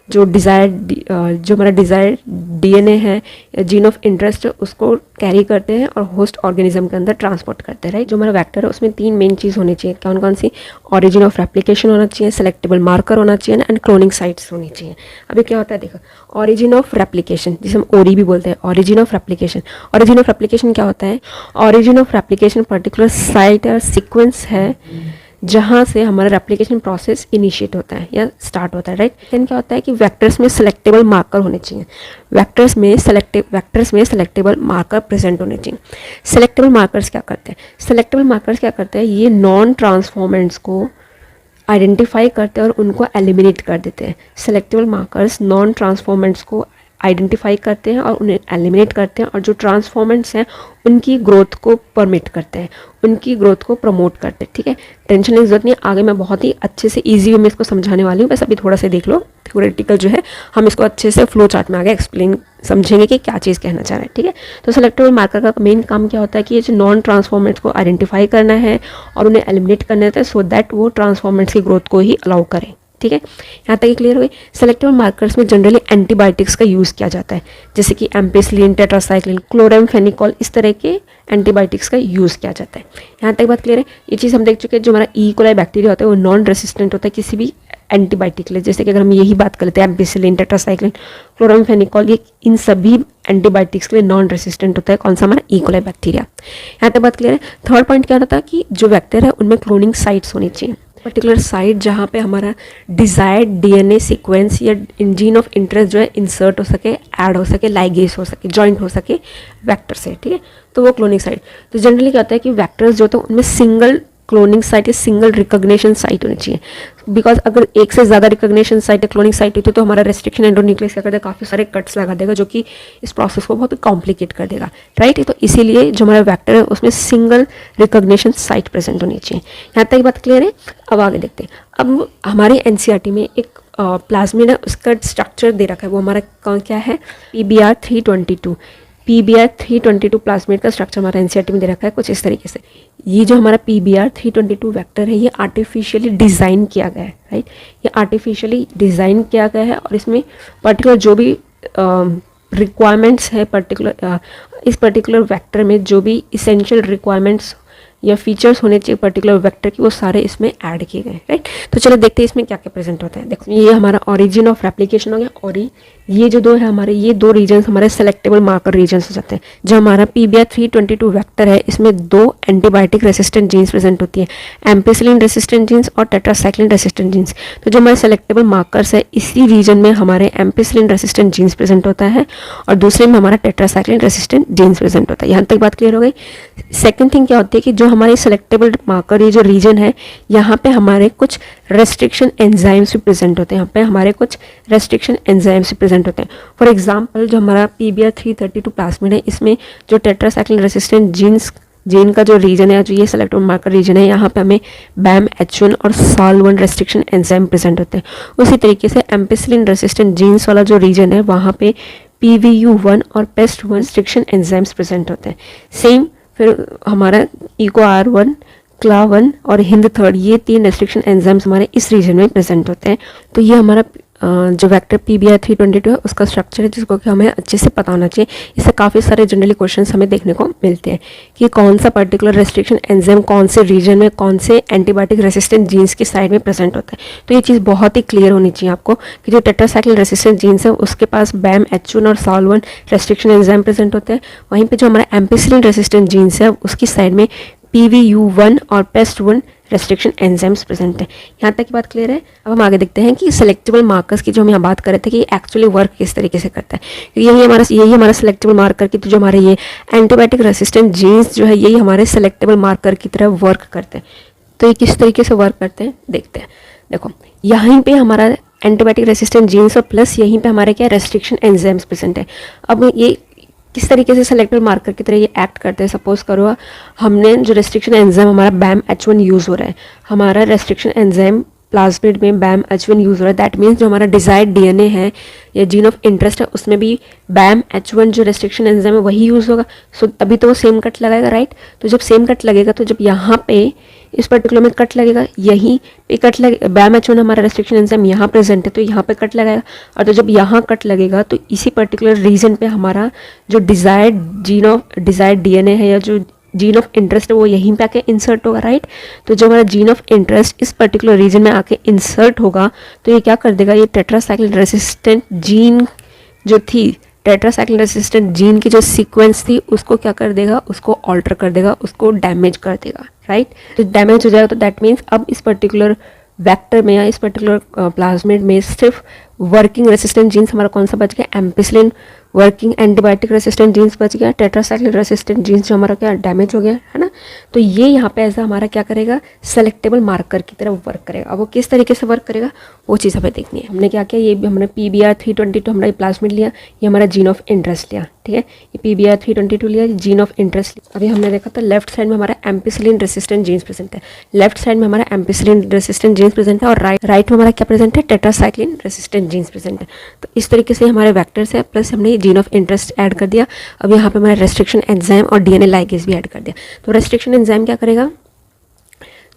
जो जो हमारा डिज़ायर्ड डीएनए है या जीन ऑफ इंटरेस्ट उसको कैरी करते हैं और होस्ट ऑर्गेनिज्म के अंदर ट्रांसपोर्ट करते हैं, राइट। जो हमारा वेक्टर है उसमें 3 मेन चीज़ होनी चाहिए, कौन कौन सी? ऑरिजिन ऑफ रेप्लिकेशन होना चाहिए, सेलेक्टेबल मार्कर होना चाहिए एंड क्लोनिंग साइट्स होनी चाहिए। अभी क्या होता है देखो, ऑरिजिन ऑफ रेप्लिकेशन जिसे हम ओरी भी बोलते हैं, origin of replication. Origin of replication क्या होता है? Origin of replication particular site और सीक्वेंस है जहाँ से हमारा रेप्लिकेशन प्रोसेस इनिशिएट होता है या स्टार्ट होता है, राइट। देन क्या होता है कि वेक्टर्स में सेलेक्टेबल मार्कर होने चाहिए, वेक्टर्स में सेलेक्टेबल मार्कर प्रेजेंट होने चाहिए। सेलेक्टेबल मार्कर्स क्या करते हैं? सेलेक्टेबल मार्कर्स क्या करते हैं? ये नॉन ट्रांसफॉर्मेंट्स को आइडेंटिफाई करते हैं और उनको एलिमिनेट कर देते हैं। सेलेक्टेबल मार्कर्स नॉन ट्रांसफॉर्मेंट्स को आइडेंटिफाई करते हैं और उन्हें एलिमिनेट करते हैं, और जो ट्रांसफॉर्मेंट्स हैं उनकी ग्रोथ को परमिट करते हैं, उनकी ग्रोथ को प्रमोट करते हैं, ठीक है। टेंशन की जरूरत नहीं, आगे मैं बहुत ही अच्छे से ईजी वे में इसको समझाने वाली हूँ, बस अभी थोड़ा सा देख लो। थ्योरेटिकल जो है हम इसको अच्छे से फ्लो चार्ट में आगे एक्सप्लेन समझेंगे कि क्या चीज़ कहना चाह रहे हैं, ठीक है। तो सेलेक्टेबल मार्कर का मेन काम क्या होता है कि ये जो नॉन ट्रांसफॉर्मेंट्स को आइडेंटिफाई करना है और उन्हें एलिमिनेट करना है, सो दैट वो ट्रांसफॉर्मेंट्स की ग्रोथ को ही अलाउ करें, ठीक है। यहाँ तक क्लियर हुई। सेलेक्टेबल मार्कर्स में जनरली एंटीबायोटिक्स का यूज़ किया जाता है, जैसे कि एम्पिसिलिन, टेट्रासाइक्लिन, क्लोरामफेनिकोल, इस तरह के एंटीबायोटिक्स का यूज़ किया जाता है। यहाँ तक बात क्लियर है। ये चीज़ हम देख चुके हैं, जो हमारा ई कोलाई बैक्टीरिया होता है वो नॉन रेसिस्टेंट होता है किसी भी एंटीबायोटिक के लिए। जैसे कि अगर हम यही बात कर लेते हैं, एम्पिसिलिन, टेट्रासाइक्लिन, क्लोरामफेनिकोल, ये इन सभी एंटीबायोटिक्स के लिए नॉन रेसिस्टेंट होता है कौन सा? हमारा ई कोलाई बैक्टीरिया। यहाँ तक बात क्लियर है। थर्ड पॉइंट क्या होता है कि जो वेक्टर है उनमें क्लोनिंग साइट्स होनी चाहिए, पर्टिकुलर साइट जहाँ पे हमारा डिजायर्ड डीएनए सीक्वेंस या जीन ऑफ इंटरेस्ट जो है इंसर्ट हो सके, ऐड हो सके, लाइगेस हो सके, जॉइंट हो सके वेक्टर से, ठीक है। तो वो क्लोनिंग साइट। तो जनरली क्या होता है कि वेक्टर्स जो होते हैं उनमें सिंगल क्लोनिंग साइट या सिंगल रिकॉग्निशन साइट होनी चाहिए, बिकॉज अगर एक से ज़्यादा रिकॉग्निशन साइट या क्लोनिंग साइट होती है तो हमारा रेस्ट्रिक्शन एंडोन्यूक्लियस क्या करता है? काफ़ी सारे कट्स लगा देगा, जो कि इस प्रोसेस को बहुत कॉम्प्लिकेट कर देगा, राइट। तो इसीलिए जो हमारा वेक्टर है उसमें सिंगल रिकॉग्निशन साइट प्रेजेंट होनी चाहिए। यहाँ तक बात क्लियर है। अब आगे देखते हैं। अब हमारे एनसीईआरटी में एक प्लाज्मिड है, उसका स्ट्रक्चर दे रखा है, वो हमारा क्या है? PBR 322। PBR 322 प्लाज्मिड का स्ट्रक्चर हमारा एनसीईआरटी में दे रखा है कुछ इस तरीके से। ये जो हमारा PBR 322 वेक्टर है ये आर्टिफिशियली डिज़ाइन किया गया है, राइट। ये आर्टिफिशियली डिज़ाइन किया गया है और इसमें पर्टिकुलर जो भी रिक्वायरमेंट्स है इस पर्टिकुलर वेक्टर में जो भी इसेंशियल रिक्वायरमेंट्स या फीचर्स होने चाहिए पर्टिकुलर वेक्टर की, वो सारे इसमें ऐड किए गए, राइट। तो चलो देखते हैं इसमें क्या क्या प्रेजेंट होता है। देखो ये हमारा ओरिजिन ऑफ रेप्लिकेशन हो गया, और ये जो दो है हमारे, ये दो रीजन्स हमारे सेलेक्टेबल मार्कर रीजन्स हो जाते हैं। जो हमारा PBR 322 वेक्टर है इसमें 2 एंटीबायोटिक रेसिस्टेंट जीन्स प्रेजेंट होती है, एम्पिसिलिन रेसिस्टेंट जीन्स और टेट्रासाइक्लिन रेसिस्टेंट जीन्स। तो जो हमारे सेलेक्टेबल मार्कर्स है इसी रीजन में हमारे एम्पिसिलिन रेसिस्टेंट जीन्स प्रेजेंट होता है और दूसरे में हमारा टेट्रासाइक्लिन रेसिस्टेंट जीन्स प्रेजेंट होता है। यहाँ तक बात क्लियर हो गई। सेकेंड थिंग क्या होती है कि जो हमारे सेलेक्टेबल मार्कर ये जो रीजन है यहाँ पे हमारे कुछ रेस्ट्रिक्शन एंजाइम्स भी प्रेजेंट होते हैं, यहाँ पे हमारे कुछ रेस्ट्रिक्शन एंजाइम्स भी प्रेजेंट होते हैं। फॉर एग्जांपल जो हमारा PBR 332 प्लाज्मिड है इसमें जो टेट्रासाइक्लिन रेसिस्टेंट जीन का जो रीजन है, जो ये सेलेक्टेबल मार्कर रीजन है, यहाँ पे हमें BAM-H1 और SOL1 रेस्ट्रिक्शन एंजाइम प्रेजेंट होते हैं। उसी तरीके से एम्पिसिलिन रेसिस्टेंट जीन्स वाला जो रीजन है वहाँ पे PVU1 और PEST1 रेस्ट्रिक्शन एंजाइम्स प्रेजेंट होते हैं। सेम फिर हमारा EcoR1, CLA1 और HIND3 ये 3 रेस्ट्रिक्शन एंजाइम्स हमारे इस रीजन में प्रेजेंट होते हैं। तो ये हमारा जो वेक्टर PBR 322 है उसका स्ट्रक्चर है, जिसको कि हमें अच्छे से पता होना चाहिए। इससे काफ़ी सारे जनरली क्वेश्चंस हमें देखने को मिलते हैं कि कौन सा पर्टिकुलर रेस्ट्रिक्शन एंजाइम कौन से रीजन में कौन से एंटीबायोटिक रेसिस्टेंट जीन्स की साइड में प्रेजेंट होता है। तो ये चीज़ बहुत ही क्लियर होनी चाहिए आपको कि जो टेट्रासाइक्लिन रेसिस्टेंट जीन्स है उसके पास BAM-H1 और SOL1 रेस्ट्रिक्शन एंजाइम प्रेजेंट होते हैं। वहीं पर जो हमारा एम्पिसिलिन रेसिस्टेंट जीन्स है उसकी साइड में PVU1 और PEST1 रेस्ट्रिक्शन एंजाइम्स प्रेजेंट है। यहाँ तक की बात क्लियर है। अब हम आगे देखते हैं कि सेलेक्टेबल मार्कर्स की जो हम यहाँ बात कर रहे थे कि एक्चुअली वर्क किस तरीके से करता है। यही हमारा सेलेक्टेबल मार्कर की, तो जो हमारे ये एंटीबायोटिक रेसिस्टेंट जीन्स जो है यही हमारे सेलेक्टेबल मार्कर की तरह वर्क करते हैं। तो ये किस तरीके से वर्क करते हैं देखते हैं। देखो यहीं पे हमारा एंटीबायोटिक रेसिस्टेंट जीन्स और प्लस यहीं पे हमारे क्या रेस्ट्रिक्शन एंजाइम्स प्रेजेंट है। अब ये किस तरीके से सेलेक्टेबल मार्कर की तरह ये एक्ट करते हैं। सपोज करो हमने जो रेस्ट्रिक्शन एंजाइम हमारा BAM-H1 यूज़ हो रहा है, हमारा रेस्ट्रिक्शन एंजाइम प्लाज्मिड में बैम H1 यूज़ हो रहा है, दैट मीन्स जो हमारा डिजायर्ड डीएनए है या जीन ऑफ इंटरेस्ट है उसमें भी बैम H1 जो रेस्ट्रिक्शन एंजाइम है वही यूज़ होगा। सो अभी तो वो सेम कट लगाएगा, राइट। तो जब सेम कट लगेगा तो जब यहाँ पे इस पर्टिकुलर में कट लगेगा, यहीं पे कट लगे, बैम H1 हमारा रेस्ट्रिक्शन एंजाइम यहाँ प्रेजेंट है तो यहाँ पे कट लगाएगा, और तो जब यहाँ कट लगेगा तो इसी पर्टिकुलर रीजन पे हमारा जो डिजायर्ड डीएनए है या जो जीन ऑफ इंटरेस्ट है वो यहीं पे आके इंसर्ट होगा, राइट। तो जो हमारा जीन ऑफ इंटरेस्ट इस पर्टिकुलर रीजन में आके इंसर्ट होगा तो ये क्या कर देगा, ये टेट्रासाइक्लिन रेसिस्टेंट जीन जो थी, टेट्रासाइक्लिन रेसिस्टेंट जीन की जो सीक्वेंस थी उसको क्या कर देगा, उसको ऑल्टर कर देगा, उसको डैमेज कर देगा, राइट। तो डैमेज हो जाएगा तो दैट मीन्स अब इस पर्टिकुलर वेक्टर में या इस पर्टिकुलर प्लाज्मिड में सिर्फ वर्किंग रेसिस्टेंट जीन्स हमारा कौन सा बच गया, ampicillin working antibiotic resistant genes बच गया, टेट्रासाइक्लिन रेसिस्टेंट जीन्स जो हमारा क्या डैमेज हो गया है ना। तो ये यहाँ पे ऐसा हमारा क्या करेगा, सेलेक्टेबल मार्कर की तरह वर्क करेगा। अब वो किस तरीके से वर्क करेगा वो चीज़ हमें देखनी है। हमने क्या किया, ये भी हमने PBr322 हमारा प्लाज्मिड लिया, ये हमारा जीन ऑफ इंटरेस्ट लिया, ठीक है। ये PBr322 लिया, जीन ऑफ इंटरेस्ट लिया। अभी हमने देखा था लेफ्ट साइड में हमारा एम्पिसिलिन रेसिस्टेंट जीन्स प्रेजेंट है, लेफ्ट साइड में हमारा एम्पिसिलिन रेसिस्टेंट जीन्स प्रेजेंट है, और राइट में हमारा क्या प्रेजेंट है, टेट्रासाइक्लिन रेसिस्टेंट जीन्स प्रेजेंट है। तो इस तरीके से हमारे वेक्टर्स है, प्लस हमने जीन ऑफ इंटरेस्ट ऐड कर दिया। अब यहाँ पे हमारा रेस्ट्रिक्शन एंजाइम और डीएनए लाइगेज भी ऐड कर दिया। तो रेस्ट्रिक्शन एंजाइम क्या करेगा,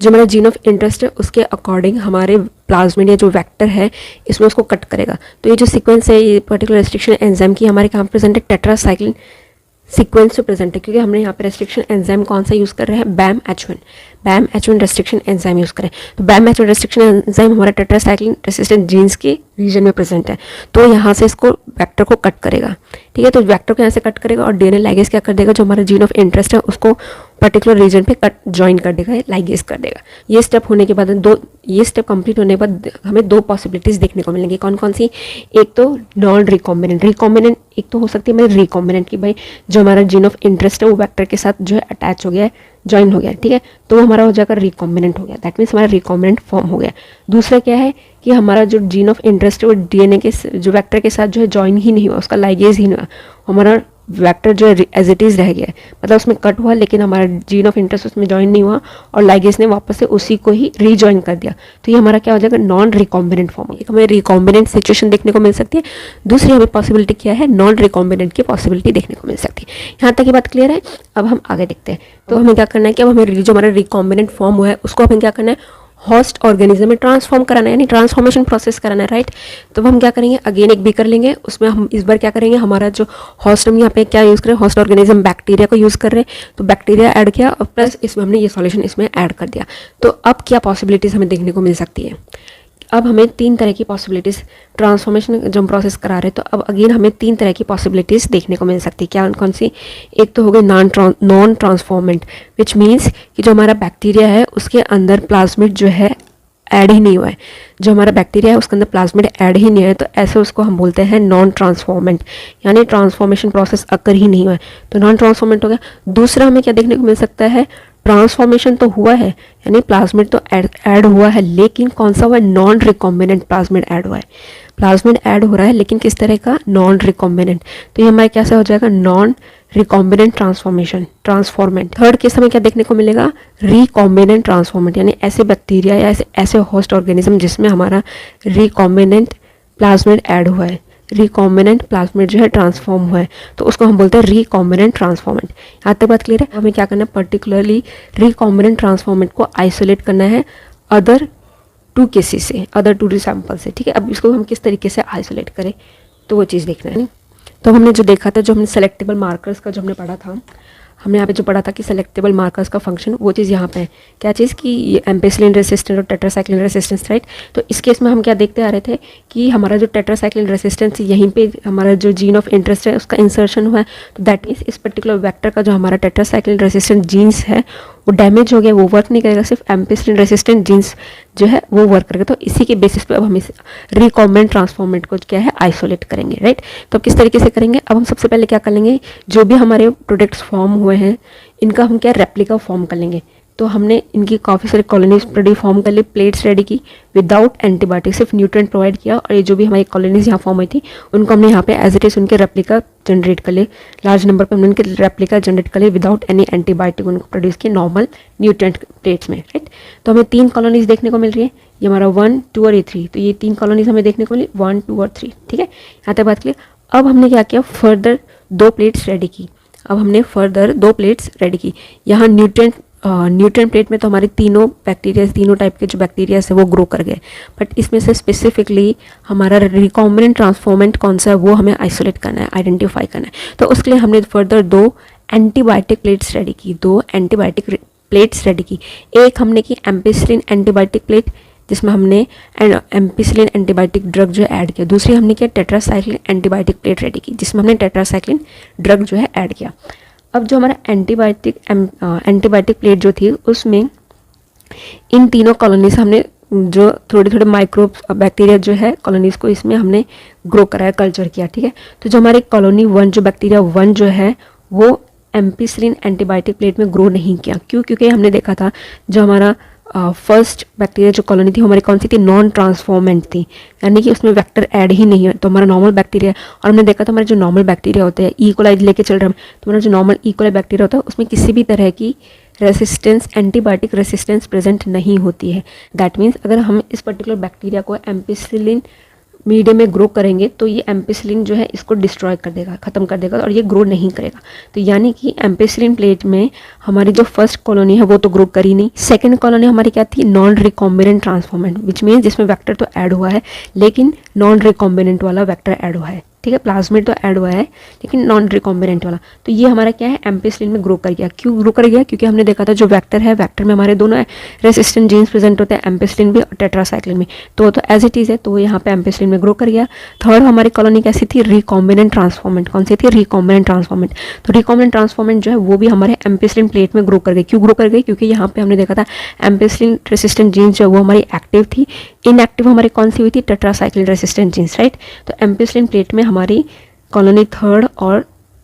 जो हमारा जीन ऑफ इंटरेस्ट है उसके अकॉर्डिंग हमारे प्लाज्मिड या जो वेक्टर है इसमें उसको कट करेगा। तो ये जो सीक्वेंस है ये पर्टिकुलर रेस्ट्रिक्शन एंजाइम की हमारे कहाँ प्रेजेंट है, टेट्रासाइक्लिन सीक्वेंस से प्रेजेंट है, क्योंकि हमने यहाँ पे रेस्ट्रिक्शन एंजाइम कौन सा यूज़ कर रहे हैं, बैम H1 रेस्ट्रिक्शन एंजाइम यूज़ करें। तो बैम H1 रेस्ट्रिक्शन एंजाइम हमारा टेट्रासाइक्लिन रेसिस्टेंट जीन्स के रीजन में प्रेजेंट है, तो यहाँ से इसको वेक्टर को कट करेगा, ठीक है। तो वेक्टर को यहाँ से कट करेगा और डीएनए लाइगेज क्या कर देगा, जो हमारा जीन ऑफ इंटरेस्ट है उसको पर्टिकुलर रीजन पे कट ज्वाइन कर देगा, लाइगेज कर देगा। ये स्टेप होने के बाद ये स्टेप कंप्लीट होने के बाद हमें दो पॉसिबिलिटीज़ देखने को मिलेंगी। कौन कौन सी, एक तो नॉन रिकॉम्बिनेंट, एक तो हो सकती है मेरे रिकॉम्बिनेंट की भाई जो हमारा जीन ऑफ इंटरेस्ट है वो वेक्टर के साथ जो है अटैच हो गया है, ज्वाइन हो गया, ठीक है। तो वो हमारा हो जाएगा रिकॉम्बिनेंट हो गया, दैट मीन्स हमारा रिकॉम्बिनेंट फॉर्म हो गया। दूसरा क्या है कि हमारा जो जीन ऑफ इंटरेस्ट है वो डीएनए के जो वेक्टर के साथ जो है ज्वाइन ही नहीं हुआ, उसका लाइगेज ही नहीं हुआ, हमारा वेक्टर जो है एज इट इज़ रह गया है, मतलब उसमें कट हुआ लेकिन हमारा जीन ऑफ इंटरेस्ट उसमें ज्वाइन नहीं हुआ और लाइगेज ने वापस से उसी को ही रीजॉइन कर दिया। तो ये हमारा क्या हो जाएगा, नॉन रिकॉम्बिनेंट फॉर्म। एक हमें रिकॉम्बिनेंट सिचुएशन देखने को मिल सकती है, दूसरी हमें पॉसिबिलिटी क्या है, नॉन रिकॉम्बिनेंट की पॉसिबिलिटी देखने को मिल सकती है। यहाँ तक ये बात क्लियर है। अब हम आगे देखते हैं। तो हमें क्या करना है कि अब हमें जो हमारा रिकॉम्बिनेंट फॉर्म हुआ है उसको हमें क्या करना है, होस्ट ऑर्गेनिज्म में ट्रांसफॉर्म कराना है, यानी ट्रांसफॉर्मेशन प्रोसेस कराना है, राइट। तो हम क्या करेंगे, अगेन एक बीकर लेंगे, उसमें हम इस बार क्या करेंगे, हमारा जो होस्ट हम यहाँ पे क्या यूज़ करें, होस्ट ऑर्गेनिज्म बैक्टीरिया को यूज़ कर रहे हैं, तो बैक्टीरिया ऐड किया और प्लस इसमें हमने ये सॉल्यूशन इसमें ऐड कर दिया। तो अब क्या पॉसिबिलिटीज़ हमें देखने को मिल सकती है, अब हमें तीन तरह की पॉसिबिलिटीज़ ट्रांसफॉर्मेशन जब हम प्रोसेस करा रहे हैं तो अब अगेन हमें तीन तरह की पॉसिबिलिटीज़ देखने को मिल सकती है। क्या कौन सी, एक तो हो गई नॉन ट्रांसफॉर्मेंट, विच मीन्स कि जो हमारा बैक्टीरिया है उसके अंदर प्लाज्मिड जो है ऐड ही नहीं हुआ है, जो हमारा बैक्टीरिया है उसके अंदर प्लाज्मिड ऐड ही नहीं है, तो ऐसे उसको हम बोलते हैं नॉन ट्रांसफॉर्मेंट, यानी ट्रांसफॉर्मेशन प्रोसेस अकर ही नहीं हुआ है, तो नॉन ट्रांसफॉर्मेंट हो गया। दूसरा हमें क्या देखने को मिल सकता है, ट्रांसफॉर्मेशन तो हुआ है यानी प्लाज्मिड तो ऐड हुआ है, लेकिन कौन सा हुआ है, नॉन रिकॉम्बिनेंट प्लाज्मिड ऐड हुआ है, प्लाज्मिड ऐड हो रहा है लेकिन किस तरह का, नॉन रिकॉम्बिनेंट। तो ये हमारे कैसे हो जाएगा, non recombinant transformant. Third case हमें क्या देखने को मिलेगा, रिकॉम्बिनेंट ट्रांसफॉर्मेंट, यानी ऐसे बैक्टीरिया या ऐसे होस्ट ऑर्गेनिज्म जिसमें हमारा रिकॉम्बिनेंट प्लाज्मिड ऐड हुआ है, रिकॉम्बिनेंट प्लाज्मिड जो है ट्रांसफॉर्म हुआ है, तो उसको हम बोलते हैं रिकॉम्बिनेंट ट्रांसफॉर्मेंट। यहाँ तक बात क्लियर है। हमें क्या करना है, पर्टिकुलरली रिकॉम्बिनेंट ट्रांसफॉर्मेंट को आइसोलेट करना है अदर टू केसेस से, अदर टू सैंपल से, ठीक है। अब इसको हम किस तरीके से आइसोलेट करें तो वो चीज़ देखना है। तो हमने जो देखा था, जो हमने सेलेक्टेबल मार्कर्स का जो हमने पढ़ा था, हमने यहाँ पे जो पढ़ा था कि सेलेक्टेबल मार्कर्स का फंक्शन, वो चीज़ यहाँ पे है। क्या चीज़ कि ये एम्पिसिलिन रेसिस्टेंस और टेट्रासाइक्लिन रेसिस्टेंस, राइट। तो इस केस में हम क्या देखते आ रहे थे कि हमारा जो टेट्रासाइक्लिन रेसिस्टेंस यहीं पे हमारा जो जीन ऑफ इंटरेस्ट है उसका इंसर्शन हुआ है, तो दैट मीन्स इस पर्टिकुलर वेक्टर का जो हमारा टेट्रासाइक्लिन रेसिस्टेंट जीन्स है वो डैमेज हो गया, वो वर्क नहीं करेगा, सिर्फ एम्पिसिलिन रेसिस्टेंट जीन्स जो है वो वर्क करेगा। तो इसी के बेसिस पे अब हम इस रिकॉम्बिनेंट ट्रांसफॉर्मेंट को क्या है, आइसोलेट करेंगे, राइट। तो अब किस तरीके से करेंगे, अब हम सबसे पहले क्या कर लेंगे, जो भी हमारे प्रोडक्ट्स फॉर्म हुए हैं इनका हम क्या रेप्लिका फॉर्म कर लेंगे, तो हमने इनकी काफ़ी सारी कॉलोनीज रेडी फॉर्म कर ली, प्लेट्स रेडी की विदाउट एंटीबायोटिक, सिर्फ न्यूट्रिएंट प्रोवाइड किया, और ये जो भी हमारी कॉलोनीज यहाँ फॉर्म हुई थी उनको हमने यहाँ पे एज इट इज़ उनके रेप्लिका जनरेट कर लिए, लार्ज नंबर पर हमने उनके रेप्लिका जनरेट कर लिए विदाउट एनी एंटीबायोटिक, उनको प्रोड्यूस किए नॉर्मल न्यूट्रिएंट प्लेट्स में, राइट। तो हमें 3 कॉलोनीज देखने को मिल रही है, ये हमारा 1, 2 और ये 3, तो ये 3 कॉलोनीज हमें देखने को मिली 1, 2 और 3, ठीक है, यहाँ तक बात क्लियर। अब हमने क्या किया, फर्दर 2 प्लेट्स रेडी की, अब हमने फर्दर 2 प्लेट्स रेडी की। यहाँ न्यूट्रिएंट प्लेट में तो हमारे तीनों टाइप के जो बैक्टीरिया है वो ग्रो कर गए, बट इसमें से स्पेसिफिकली हमारा रिकॉम्बिनेंट ट्रांसफॉर्मेंट कौन सा है वो हमें आइसोलेट करना है, आइडेंटिफाई करना है। तो उसके लिए हमने फर्दर 2 एंटीबायोटिक प्लेट्स रेडी की, 2 एंटीबायोटिक प्लेट्स रेडी की। एक हमने की एम्पिसिलिन एंटीबायोटिक प्लेट, जिसमें हमने एम्पिसिलिन एंटीबायोटिक ड्रग जो है ऐड किया। दूसरी हमने किया टेट्रासाइक्लिन एंटीबायोटिक प्लेट रेडी की, जिसमें हमने टेट्रासाइक्लिन ड्रग जो है ऐड किया। अब जो हमारा एंटीबायोटिक प्लेट जो थी उसमें इन तीनों कॉलोनी से हमने जो थोड़े माइक्रो बैक्टीरिया जो है कॉलोनीज को इसमें हमने ग्रो कराया, कल्चर किया, ठीक है। तो जो हमारी कॉलोनी 1 जो बैक्टीरिया 1 जो है वो एम्पिसिलिन एंटीबायोटिक प्लेट में ग्रो नहीं किया। क्यों? क्योंकि हमने देखा था जो हमारा फर्स्ट बैक्टीरिया जो कॉलोनी थी हमारी कौन सी थी, नॉन ट्रांसफॉर्मेंट थी, यानी कि उसमें वेक्टर ऐड ही नहीं है, तो हमारा नॉर्मल बैक्टीरिया। और हमने देखा था हमारे जो नॉर्मल बैक्टीरिया होते हैं, ई कोलाई लेके चल रहे हैं, तो हमारा जो नॉर्मल ई कोलाई बैक्टीरिया होता है उसमें किसी भी तरह की रेसिस्टेंस, एंटीबायोटिक रेसिस्टेंस प्रेजेंट नहीं होती है। दैट मीन्स अगर हम इस पर्टिकुलर बैक्टीरिया को एम्पिसिलिन मीडियम में ग्रो करेंगे तो ये एम्पिसिलिन जो है इसको डिस्ट्रॉय कर देगा, खत्म कर देगा, और ये ग्रो नहीं करेगा। तो यानी कि एम्पिसिलिन प्लेट में हमारी जो फर्स्ट कॉलोनी है वो तो ग्रो करी नहीं। सेकंड कॉलोनी हमारी क्या थी, non recombinant transformant, which means जिसमें वेक्टर तो ऐड हुआ है लेकिन नॉन रिकॉम्बिनेंट वाला वेक्टर ऐड हुआ है, ठीक है। प्लाज्मिड तो ऐड हुआ है लेकिन नॉन रिकॉम्बिनेंट वाला। तो ये हमारा क्या है, एम्पिसिलिन में ग्रो कर गया। क्यों ग्रो कर गया? क्योंकि हमने देखा था जो वेक्टर है, वेक्टर में हमारे दोनों रेसिस्टेंट जीन्स प्रेजेंट होते हैं, एम्पिसिलिन भी और टेट्रासाइक्लिन में, तो एज इट इज है, तो यहाँ पे एम्पिसिलिन में ग्रो कर गया। थर्ड हमारी कॉलोनी कैसी थी, रिकॉम्बिनेंट ट्रांसफॉर्मेंट। कौन सी थी, रिकॉम्बिनेंट ट्रांसफॉर्मेंट। तो रिकॉम्बिनेंट ट्रांसफॉर्मेंट जो है वो भी हमारे एम्पिसिलिन प्लेट में ग्रो कर गई। क्यों ग्रो कर गई? क्योंकि यहाँ पे हमने देखा था एम्पिसिलिन रेसिस्टेंट जीन्स जो है वो हमारी एक्टिव थी, इनएक्टिव हमारी कौन सी हुई थी, टेट्रासाइक्लिन रेसिस्टेंट जीन्स, राइट। तो एम्पिसिलिन प्लेट में हमारी कॉलोनी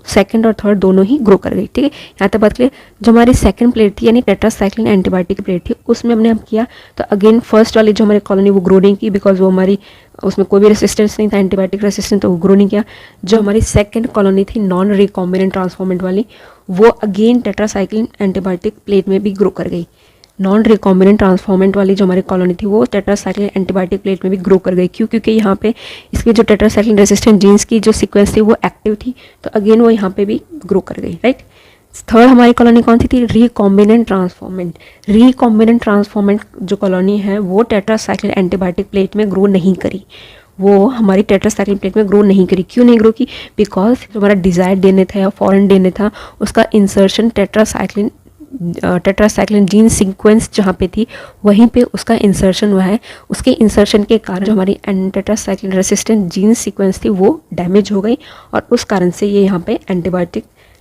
सेकंड और थर्ड दोनों ही ग्रो कर गई, ठीक है। यहाँ तक बात करें, जो हमारी सेकंड प्लेट थी यानी टेट्रासाइक्लिन एंटीबायोटिक प्लेट थी, उसमें हमने किया तो अगेन फर्स्ट वाली जो हमारी कॉलोनी वो ग्रो नहीं की, बिकॉज वो हमारी उसमें कोई भी रेसिस्टेंस नहीं था, एंटीबायोटिक रेसिस्टेंस, तो वो ग्रो नहीं किया। जो हमारी सेकंड कॉलोनी थी नॉन रिकॉम्बिनेंट ट्रांसफॉर्मेंट वाली, वो अगेन टेट्रासाइक्लिन एंटीबायोटिक प्लेट में भी ग्रो कर गई। नॉन रिकॉम्बिनेंट ट्रांसफॉर्मेंट वाली जो हमारी कॉलोनी थी वो टेट्रासाइक्लिन एंटीबायोटिक प्लेट में भी ग्रो कर गई। क्यों? क्योंकि यहाँ पे इसकी जो टेट्रासाइक्लिन रेसिस्टेंट जीन्स की जो सीक्वेंस थी वो एक्टिव थी, तो अगेन वो यहाँ पे भी ग्रो कर गई, राइट। थर्ड हमारी कॉलोनी कौन सी थी, रिकॉम्बिनेंट ट्रांसफॉर्मेंट। रिकॉम्बिनेंट ट्रांसफॉर्मेंट जो कॉलोनी है वो टेट्रासाइक्लिन एंटीबायोटिक प्लेट में ग्रो नहीं करी, वो हमारी टेट्रासाइक्लिन प्लेट में ग्रो नहीं करी। क्यों नहीं ग्रो की? बिकॉज जो हमारा डिजायर्ड डीएनए था या फॉरेन डीएनए था उसका इंसर्शन टेट्रासाइक्लिन जीन सीक्वेंस जहाँ पे थी वहीं पे उसका इंसर्शन हुआ है। उसके इंसर्शन के कारण जो हमारी टेट्रासाइक्लिन रेसिस्टेंट जीन सीक्वेंस थी वो डैमेज हो गई, और उस कारण से ये यहाँ पे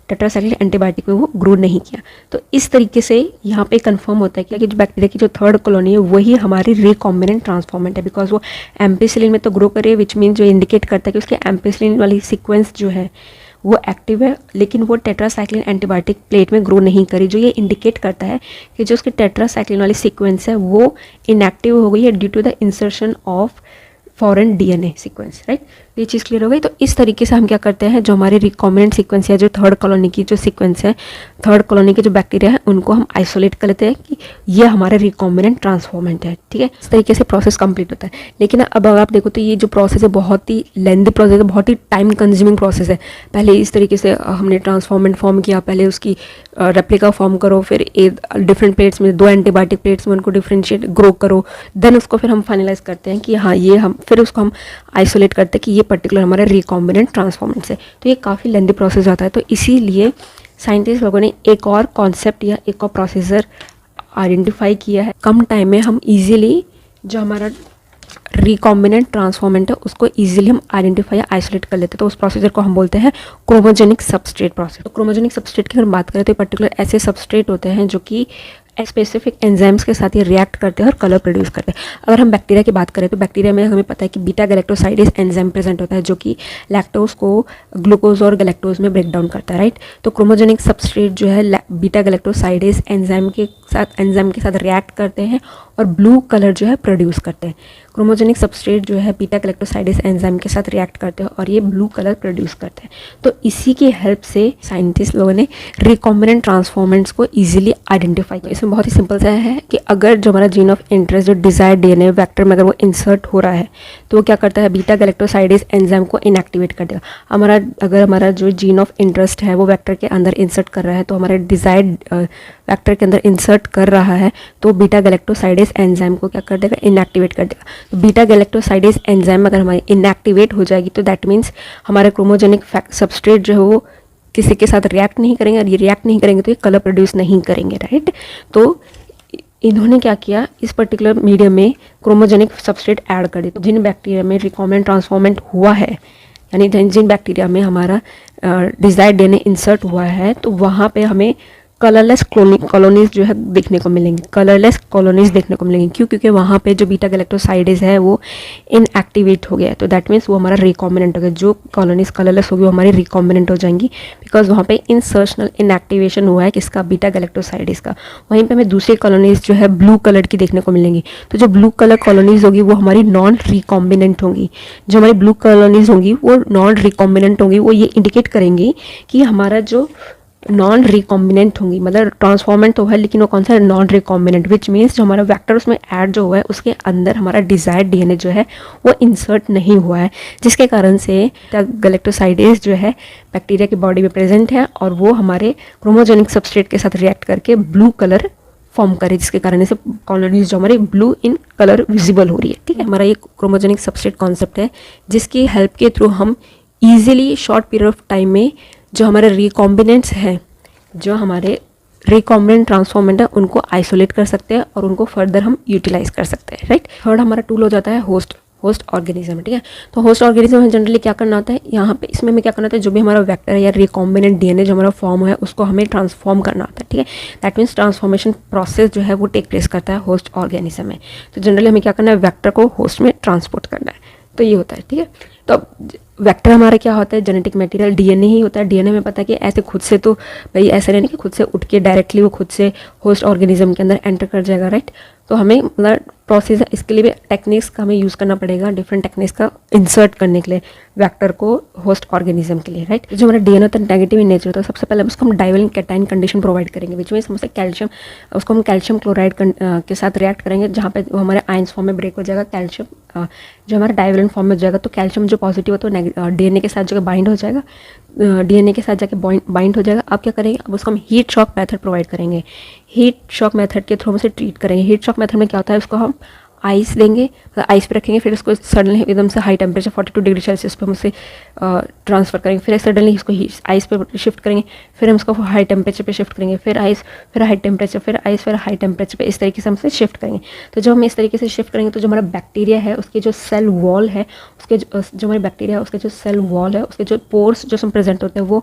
टेट्रासाइक्लिन एंटीबायोटिक में वो ग्रो नहीं किया। तो इस तरीके से यहाँ पे कंफर्म होता है कि जो बैक्टीरिया की जो थर्ड कॉलोनी है वही हमारी रिकॉम्बिनेंट ट्रांसफॉर्मेंट है, बिकॉज वो एम्पिसिलिन में तो ग्रो करे, विच मीन जो इंडिकेट करता है कि उसके एम्पिसिलिन वाली सीक्वेंस जो है वो एक्टिव है, लेकिन वो टेट्रासाइक्लिन एंटीबायोटिक प्लेट में ग्रो नहीं करी, जो ये इंडिकेट करता है कि जो उसके टेट्रासाइक्लिन वाली सीक्वेंस है वो इनएक्टिव हो गई है due to the insertion of foreign DNA sequence, right. ये चीज़ क्लियर हो गई। तो इस तरीके से हम क्या करते हैं, जो हमारी रिकॉम्बिनेंट सीक्वेंस है, जो थर्ड कॉलोनी की जो सीक्वेंस है, थर्ड कॉलोनी के जो बैक्टीरिया है उनको हम आइसोलेट कर लेते हैं कि ये हमारे रिकॉम्बिनेंट ट्रांसफॉर्मेंट है, ठीक है। इस तरीके से प्रोसेस कंप्लीट होता है। लेकिन अब अगर आप देखो तो ये जो प्रोसेस है बहुत ही लेंथी प्रोसेस है, बहुत ही टाइम कंज्यूमिंग प्रोसेस है। पहले इस तरीके से हमने ट्रांसफॉर्मेंट फॉर्म किया, पहले उसकी रेप्लिका फॉर्म करो, फिर डिफरेंट प्लेट्स में 2 एंटीबायोटिक प्लेट्स में उनको डिफ्रेंशिएट ग्रो करो, देन उसको फिर हम फाइनलाइज करते हैं कि हाँ ये हम फिर उसको हम आइसोलेट करते हैं कि ये पर्टिकुलर हमारा रिकॉम्बिनेंट ट्रांसफॉर्मेंट है। तो ये काफ़ी लेंथी प्रोसेस होता है। तो इसीलिए साइंटिस्ट लोगों ने एक और कॉन्सेप्ट या एक और प्रोसीजर आइडेंटिफाई किया है। कम टाइम में हम इजीली जो हमारा रिकॉम्बिनेंट ट्रांसफॉर्मेंट है उसको इजीली हम आइडेंटिफाई या आइसोलेट कर लेते हैं। तो उस प्रोसीजर को हम बोलते हैं क्रोमोजेनिक सबस्ट्रेट प्रोसेस। तो क्रोमोजेनिक सबस्ट्रेट की अगर बात करें तो पर्टिकुलर ऐसे सबस्ट्रेट होते हैं जो कि स्पेसिफिक एंजाइम्स के साथ ये रिएक्ट करते हैं और कलर प्रोड्यूस करते हैं। अगर हम बैक्टीरिया की बात करें तो बैक्टीरिया में हमें पता है कि बीटा गैलेक्टोसाइडेज एंजाइम प्रेजेंट होता है जो कि लैक्टोज को ग्लूकोज और गैलेक्टोज में ब्रेक डाउन करता है, राइट। तो क्रोमोजेनिक सबस्ट्रेट जो है बीटा गैलेक्टोसाइडेज एंजाइम के साथ रिएक्ट करते हैं और ब्लू कलर जो है प्रोड्यूस करते हैं। क्रोमोजेनिक सबस्ट्रेट जो है बीटा गैलेक्टोसाइडेज एंजाइम के साथ रिएक्ट करते हैं और ये ब्लू कलर प्रोड्यूस करते हैं। तो इसी की हेल्प से साइंटिस्ट लोगों ने रिकॉम्बिनेंट ट्रांसफॉर्मेंट्स को इजीली आइडेंटिफाई किया। इसमें बहुत ही सिंपल सा है कि अगर जो हमारा जीन ऑफ इंटरेस्ट जो डिजायर्ड डीएनए वेक्टर में अगर वो इंसर्ट हो रहा है तो वो क्या करता है, बीटा गैलेक्टोसाइडेज एंजाइम को इनएक्टिवेट कर देगा। अगर हमारा जो जीन ऑफ इंटरेस्ट है वो वेक्टर के अंदर इंसर्ट कर रहा है तो हमारे डिजायर्ड वेक्टर के अंदर इंसर्ट कर रहा है तो बीटा गैलेक्टोसाइडेज एंजाइम को क्या कर देगा, इनएक्टिवेट कर देगा। तो बीटा गैलेक्टोसाइडेज एंजाइम अगर हमारी इनएक्टिवेट हो जाएगी तो दैट मीन्स हमारे क्रोमोजेनिक सबस्ट्रेट जो है वो किसी के साथ रिएक्ट नहीं करेंगे और ये रिएक्ट नहीं करेंगे तो ये कलर प्रोड्यूस नहीं करेंगे, राइट। तो इन्होंने क्या किया, इस पर्टिकुलर मीडियम में क्रोमोजेनिक सबस्ट्रेट ऐड कर दिया। तो जिन बैक्टीरिया में रिकॉम्बिनेंट ट्रांसफॉर्मेंट हुआ है, यानी जिन बैक्टीरिया में हमारा डिजायर्ड डीएनए इंसर्ट हुआ है तो वहाँ पे हमें कलरलेस कॉलोनीज जो है देखने को मिलेंगी, कलरलेस कॉलोनीज देखने को मिलेंगी। क्यों? क्योंकि वहाँ पे जो बीटा गैलेक्टोसाइडेज है वो इनएक्टिवेट हो गया है। तो दैट मीन्स वो हमारा रिकॉम्बिनेंट हो गया। जो कॉलोनीज कलरलेस होगी वो हमारी रिकॉम्बिनेंट हो जाएंगी बिकॉज वहाँ पे इंसर्शनल इनएक्टिवेशन हुआ है किसका, बीटा गैलेक्टोसाइडेज का। वहीं पे हमें दूसरी कॉलोनीज जो है ब्लू कलर की देखने को मिलेंगी। तो जो ब्लू कलर कॉलोनीज होगी वो हमारी नॉन रिकॉम्बिनेंट होंगी। जो हमारी ब्लू कॉलोनीज होंगी वो नॉन रिकॉम्बिनेंट होंगी। वो ये इंडिकेट करेंगी कि हमारा जो नॉन रिकॉम्बिनेंट होंगी, मतलब ट्रांसफॉर्मेंट तो है लेकिन वो कौन सा, नॉन रिकॉम्बिनेंट, विच मीन्स जो हमारा वेक्टर उसमें ऐड जो हुआ है उसके अंदर हमारा डिजायर्ड डीएनए जो है वो इंसर्ट नहीं हुआ है, जिसके कारण से गैलेक्टोसाइडेज जो है बैक्टीरिया की बॉडी में प्रेजेंट है और वो हमारे क्रोमोजेनिक सबस्ट्रेट के साथ रिएक्ट करके ब्लू कलर फॉर्म करे, जिसके कारण से कॉलोनीज जो हमारी ब्लू इन कलर विजिबल हो रही है, ठीक है। हमारा ये क्रोमोजेनिक सबस्ट्रेट कॉन्सेप्ट है जिसकी हेल्प के थ्रू हम easily short period of time में जो हमारे रिकॉम्बिनेंट्स हैं, जो हमारे रिकॉम्बिनेंट ट्रांसफॉर्मेंट है, उनको आइसोलेट कर सकते हैं और उनको फर्दर हम यूटिलाइज कर सकते हैं, राइट। थर्ड हमारा टूल हो जाता है होस्ट ऑर्गेनिज्म, ठीक है। तो होस्ट ऑर्गेनिज्म में जनरली क्या करना होता है, यहाँ पे इसमें हमें क्या करना होता है, जो भी हमारा वेक्टर है या रिकॉम्बिनेंट डीएनए जो हमारा फॉर्म है उसको हमें ट्रांसफॉर्म करना होता है, ठीक है। दैट मीन्स ट्रांसफॉर्मेशन प्रोसेस जो है वो टेक प्लेस करता है होस्ट ऑर्गेनिज्म में। तो जनरली हमें क्या करना है, वेक्टर को होस्ट में ट्रांसपोर्ट करना है, तो ये होता है, ठीक है। तो वेक्टर हमारा क्या होता है, जेनेटिक मटेरियल डीएनए ही होता है। डीएनए में पता है कि ऐसे खुद से तो भाई ऐसा नहीं कि खुद से उठ के डायरेक्टली वो खुद से होस्ट ऑर्गेनिज्म के अंदर एंटर कर जाएगा, राइट। तो हमें मतलब प्रोसेस इसके लिए भी टेक्निक्स का हमें यूज़ करना पड़ेगा, डिफरेंट टेक्निक्स का इंसर्ट करने के लिए वेक्टर को होस्ट ऑर्गेनिज्म के लिए, राइट। जो हमारा डीएनए होता है नेगेटिव इन नेचर, तो सबसे पहले उसको हम डाइवैलेंट कैटायन कंडीशन प्रोवाइड करेंगे, विच मीन्स हमसे कैल्शियम, उसको हम कैल्शियम क्लोराइड के साथ रिएक्ट करेंगे जहाँ पे वो हमारे आयंस फॉर्म में ब्रेक हो जाएगा। कैल्शियम जो हमारा डाइवैलेंट फॉर्म में हो जाएगा तो कैल्शियम जो पॉजिटिव हो तो डीएनए के साथ जाकर बाइंड हो जाएगा, डीएनए के साथ जाके बाइंड हो जाएगा। अब क्या करेंगे, अब उसको हम हीट शॉक मेथड प्रोवाइड करेंगे। हीट शॉक मेथड के थ्रू हम उसे ट्रीट करेंगे। हीट शॉक मेथड में क्या होता है, उसको हम आइस देंगे, मतलब आइस पे रखेंगे, फिर उसको सडनली एकदम से हाई टेम्परेचर 42 डिग्री सेल्सियस पे हम उसे ट्रांसफ़र करेंगे, फिर सडनली इसको आइस पे शिफ्ट करेंगे, फिर हम उसको हाई टेम्परेचर पे शिफ्ट करेंगे, फिर आइस, फिर हाई टेम्परेचर, फिर आइस, फिर हाई टेम्परेचर पे, इस तरीके से हम उसे शिफ्ट करेंगे। तो जब हम इस तरीके से शिफ्ट करेंगे तो जो हमारा बैक्टीरिया है उसके जो सेल वॉल है, उसके जो हमारे बैक्टीरिया है उसके जो सेल वॉल है, उसके जो पोर्स जो प्रेजेंट होते हैं वो